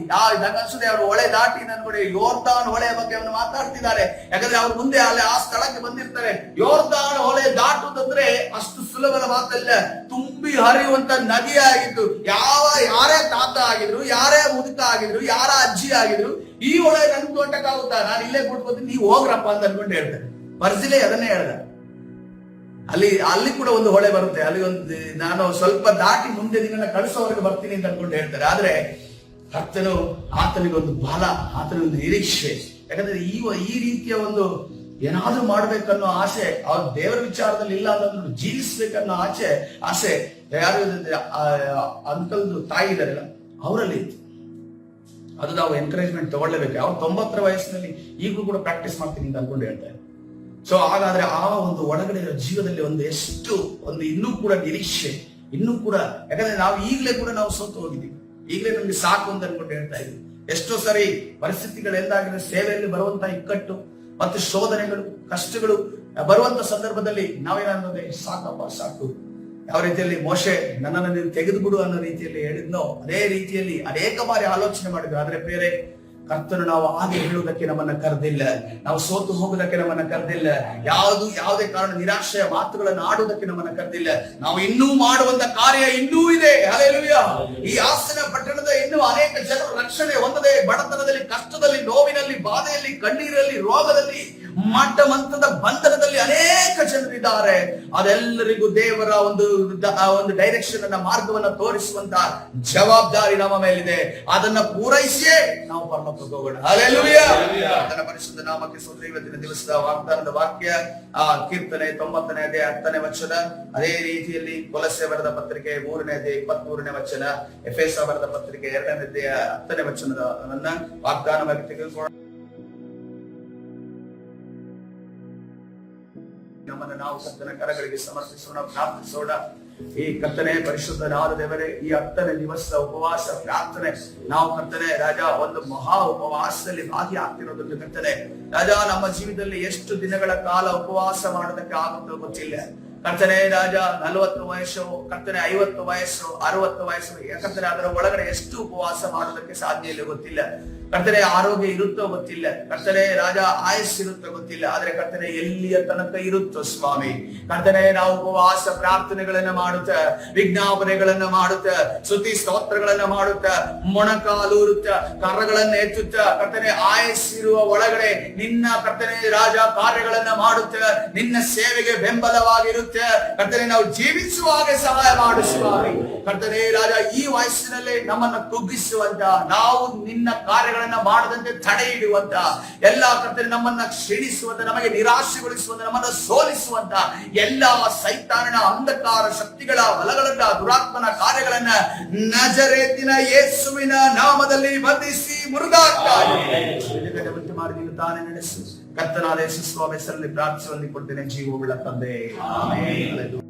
ಅನ್ಸುತ್ತೆ ಅವರು ಹೊಳೆ ದಾಟಿ ನನ್ನೋಡಿ ಯೋರ್ದಾನ್ ಹೊಳೆಯ ಬಗ್ಗೆ ಅವನು ಮಾತಾಡ್ತಿದ್ದಾರೆ. ಯಾಕಂದ್ರೆ ಅವ್ರು ಮುಂದೆ ಅಲ್ಲಿ ಆ ಸ್ಥಳಕ್ಕೆ ಬಂದಿರ್ತಾರೆ. ಯೋರ್ದಾನ್ ಹೊಳೆ ದಾಟುದಂದ್ರೆ ಅಷ್ಟು ಸುಲಭದ ಮಾತಲ್ಲ, ತುಂಬಿ ಹರಿಯುವಂತ ನದಿ ಆಗಿತ್ತು. ಯಾರೇ ತಾತ ಆಗಿದ್ರು, ಯಾರೇ ಮುದುಕ ಆಗಿದ್ರು, ಯಾರ ಅಜ್ಜಿ ಆಗಿದ್ರು, ಈ ಹೊಳೆ ನನ್ ತೋಟಕ್ಕಾಗುತ್ತಾ, ನಾನು ಇಲ್ಲೇ ಕೊಟ್ಕೋತೀನಿ, ನೀವು ಹೋಗ್ರಪ್ಪ ಅಂತ ಅನ್ಕೊಂಡು ಹೇಳ್ತಾರೆ. ಬರ್ಜಿಲೆ ಅದನ್ನೇ ಹೇಳ್ದ. ಅಲ್ಲಿ ಕೂಡ ಒಂದು ಹೊಳೆ ಬರುತ್ತೆ, ಅಲ್ಲಿ ಒಂದು ನಾನು ಸ್ವಲ್ಪ ದಾಟಿ ಮುಂದೆ ನಿಮ್ಮನ್ನ ಕಳಿಸೋವರೆಗೆ ಬರ್ತೀನಿ ಅಂತ ಅನ್ಕೊಂಡು ಹೇಳ್ತಾರೆ. ಆದ್ರೆ ಕರ್ತನು ಆತನಿಗೊಂದು ಬಲ, ಆತನಿಗೊಂದು ನಿರೀಕ್ಷೆ. ಯಾಕಂದ್ರೆ ಈ ರೀತಿಯ ಒಂದು ಏನಾದ್ರೂ ಮಾಡ್ಬೇಕನ್ನೋ ಆಸೆ ಅವ್ರ ದೇವರ ವಿಚಾರದಲ್ಲಿ ಇಲ್ಲ ಅಂತಂದ್ರು, ಜೀವಿಸ್ಬೇಕನ್ನೋ ಆಸೆ ಯಾರು ಅಂಕಲ್ದು ತಾಯಿ ಇದಾರಲ್ಲ ಅವರಲ್ಲಿ ಇತ್ತು. ಅದು ನಾವು ಎನ್ಕರೇಜ್ಮೆಂಟ್ ತಗೊಳ್ಳೇಬೇಕು. ಅವ್ರು 90 ವಯಸ್ಸಿನಲ್ಲಿ ಈಗಲೂ ಕೂಡ ಪ್ರಾಕ್ಟೀಸ್ ಮಾಡ್ತೀನಿ ಅಂತ ಅನ್ಕೊಂಡು ಹೇಳ್ತಾರೆ. ಸೊ ಹಾಗಾದ್ರೆ ಆ ಒಂದು ಒಳಗಡೆ ಜೀವದಲ್ಲಿ ಒಂದು ಇನ್ನೂ ಕೂಡ ನಿರೀಕ್ಷೆ, ಇನ್ನೂ ಕೂಡ, ಯಾಕಂದ್ರೆ ನಾವು ಈಗಲೇ ಕೂಡ ನಾವು ಸೋತು ಹೋಗಿದ್ದೀವಿ, ಈಗಲೇ ನಮ್ಗೆ ಸಾಕು ಅಂತ ಅನ್ಕೊಂಡು ಹೇಳ್ತಾ ಇದ್ವಿ. ಎಷ್ಟೋ ಸರಿ ಪರಿಸ್ಥಿತಿಗಳು ಎಂದಾಗಿದೆ, ಸೇವೆಯಲ್ಲಿ ಬರುವಂತ ಇಕ್ಕಟ್ಟು ಮತ್ತು ಶೋಧನೆಗಳು, ಕಷ್ಟಗಳು ಬರುವಂತ ಸಂದರ್ಭದಲ್ಲಿ ನಾವೇನಂದ್ರೆ ಸಾಕಪ್ಪ ಸಾಕು. ಯಾವ ರೀತಿಯಲ್ಲಿ ಮೋಶೆ ನನ್ನನ್ನು ನೀವು ತೆಗೆದು ಬಿಡು ಅನ್ನೋ ರೀತಿಯಲ್ಲಿ ಹೇಳಿದ್ನೋ ಅದೇ ರೀತಿಯಲ್ಲಿ ಅನೇಕ ಬಾರಿ ಆಲೋಚನೆ ಮಾಡಿದ್ರು. ಆದ್ರೆ ಬೇರೆ ಕರ್ತನು ನಾವು ಹಾಗೆ ಹೇಳುವುದಕ್ಕೆ ನಮ್ಮನ್ನ ಕರೆದಿಲ್ಲ, ನಾವು ಸೋತು ಹೋಗುವುದಕ್ಕೆ ನಮ್ಮನ್ನ ಕರೆದಿಲ್ಲ, ಯಾವುದೇ ಕಾರಣ ನಿರಾಶೆಯ ಮಾತುಗಳನ್ನು ಆಡುವುದಕ್ಕೆ ನಮ್ಮನ್ನ ಕರೆದಿಲ್ಲ. ನಾವು ಇನ್ನೂ ಮಾಡುವಂತ ಕಾರ್ಯ ಇನ್ನೂ ಇದೆ. ಹಲ್ಲೆಲೂಯಾ. ಈ ಹಾಸನ ಪಟ್ಟಣದ ಇನ್ನೂ ಅನೇಕ ಜನರು ರಕ್ಷಣೆ ಹೊಂದದೆ ಬಡತನದಲ್ಲಿ, ಕಷ್ಟದಲ್ಲಿ, ನೋವಿನಲ್ಲಿ, ಬಾಧೆಯಲ್ಲಿ, ಕಣ್ಣೀರಲ್ಲಿ, ರೋಗದಲ್ಲಿ ಮಟ್ಟ ಮಂತ್ರದ ಬಂಧನದಲ್ಲಿ ಅನೇಕ ಜನರಿದ್ದಾರೆ. ಅದೆಲ್ಲರಿಗೂ ದೇವರ ಒಂದು ಡೈರೆಕ್ಷನ್ ಅನ್ನ, ಮಾರ್ಗವನ್ನ ತೋರಿಸುವಂತ ಜವಾಬ್ದಾರಿ ನಮ್ಮ ಮೇಲಿದೆ. ಅದನ್ನ ಪೂರೈಸಿಯೇ ನಾವು ಪರಲೋಕಕ್ಕೆ ಹೋಗೋಣ. ಹಲ್ಲೆಲೂಯಾ. ಆತನ ಪರಿಶುದ್ಧ ನಾಮಕ್ಕೆ ಸ್ತೋತ್ರ. ಇವತ್ತಿನ ದಿವಸದ ವಾಗ್ದಾನದ ವಾಕ್ಯ ಕೀರ್ತನೆ 90ನೇ ಅಧ್ಯಾಯ 10ನೇ ವಚನ, ಅದೇ ರೀತಿಯಲ್ಲಿ ಕೊಲೊಸ್ಸೆ ಬರೆದ ಪತ್ರಿಕೆ 3ನೇ ಅಧ್ಯಾಯ 23ನೇ ವಚನ, ಎಫೆಸ ಬರೆದ ಪತ್ರಿಕೆ 2ನೇ ಅಧ್ಯಾಯ 10ನೇ ವಚನದನ್ನ ವಾಗ್ದಾನವಾಗಿ ತೆಗೆದುಕೊಳ್ಳೋಣ. ನಮ್ಮನ್ನು ನಾವು ಕರ್ತನ ಕರಗಳಿಗೆ ಸಮರ್ಪಿಸೋಣ, ಪ್ರಾರ್ಥಿಸೋಣ. ಈ ಕರ್ತನೆ ಪರಿಶುದ್ಧನಾದ ದೇವರೇ, ಈ 10ನೇ ದಿವಸದ ಉಪವಾಸ ಪ್ರಾರ್ಥನೆ ನಾವು ಕರ್ತನೆ ರಾಜ ಒಂದು ಮಹಾ ಉಪವಾಸದಲ್ಲಿ ಭಾಗಿಯಾಗ್ತಿರೋದನ್ನು ಕರ್ತನೆ ರಾಜ, ನಮ್ಮ ಜೀವಿತದಲ್ಲಿ ಎಷ್ಟು ದಿನಗಳ ಕಾಲ ಉಪವಾಸ ಮಾಡೋದಕ್ಕೆ ಆಗುತ್ತೋ ಗೊತ್ತಿಲ್ಲ ಕರ್ತನೆ ರಾಜ. 40 ವಯಸ್ಸು ಕರ್ತನೆ, 50 ವಯಸ್ಸು, 60 ವಯಸ್ಸು, ಯಾಕಂದ್ರೆ ಅದರ ಒಳಗಡೆ ಎಷ್ಟು ಉಪವಾಸ ಮಾಡೋದಕ್ಕೆ ಸಾಧ್ಯ ಇಲ್ಲ ಗೊತ್ತಿಲ್ಲ ಕರ್ತನೆ. ಆರೋಗ್ಯ ಇರುತ್ತೋ ಗೊತ್ತಿಲ್ಲ ಕರ್ತನೆ ರಾಜ, ಆಯಸ್ಸಿರುತ್ತೋ ಗೊತ್ತಿಲ್ಲ. ಆದ್ರೆ ಕರ್ತನೆ ಎಲ್ಲಿಯ ತನಕ ಇರುತ್ತೋ ಸ್ವಾಮಿ ಕರ್ತನೆ, ನಾವು ಉಪವಾಸ ಪ್ರಾರ್ಥನೆಗಳನ್ನ ಮಾಡುತ್ತ, ವಿಜ್ಞಾಪನೆಗಳನ್ನ ಮಾಡುತ್ತ, ಸ್ತುತಿ ಸ್ತೋತ್ರಗಳನ್ನ ಮಾಡುತ್ತ, ಮೊಣಕಾಲೂರುತ್ತ, ಕರಗಳನ್ನ ಎತ್ತುತ್ತ ಕರ್ತನೆ, ಆಯಸ್ಸಿರುವ ಒಳಗಡೆ ನಿನ್ನ ಕರ್ತನೆ ರಾಜ ಕಾರ್ಯಗಳನ್ನ ಮಾಡುತ್ತ, ನಿನ್ನ ಸೇವೆಗೆ ಬೆಂಬಲವಾಗಿರುತ್ತೆ ಕರ್ತನೆ. ನಾವು ಜೀವಿಸುವಾಗ ಸಹಾಯ ಮಾಡು ಸ್ವಾಮಿ ಕರ್ತನೆ ರಾಜ. ಈ ವಯಸ್ಸಿನಲ್ಲೇ ನಮ್ಮನ್ನ ಕುಗ್ಗಿಸುವಂತ, ನಾವು ನಿನ್ನ ಕಾರ್ಯಗಳನ್ನ ಮಾಡದಂತೆ ತಡೆ ಹಿಡುವಂತ, ಎಲ್ಲಾ ಕರ್ತನೆ ನಮ್ಮನ್ನ ಕ್ಷೀಣಿಸುವಂತ, ನಮಗೆ ನಿರಾಶೆಗೊಳಿಸುವಂತ, ನಮ್ಮನ್ನ ಸೋಲಿಸುವಂತ ಎಲ್ಲಾ ಸೈತಾನನ ಅಂಧಕಾರ ಶಕ್ತಿಗಳ ಬಲಗಳನ್ನ, ದುರಾತ್ಮನ ಕಾರ್ಯಗಳನ್ನ ನಜರೇತಿನ ಯೇಸುವಿನ ನಾಮದಲ್ಲಿ ಬಂಧಿಸಿ ಮುರಿದಾಕ್ತಾನೆ. ತಾನೇ ನಡೆಸು ಕರ್ತನಾದ ಯೇಸು ಸ್ವಾಮಿ ಹೆಸರಲ್ಲಿ ಪ್ರಾರ್ಥಿಸಿ ಹೊಂದಿಕೊಡ್ತೇನೆ, ಜೀವವುಳ್ಳ ತಂದೆ. ಆಮೆನ್.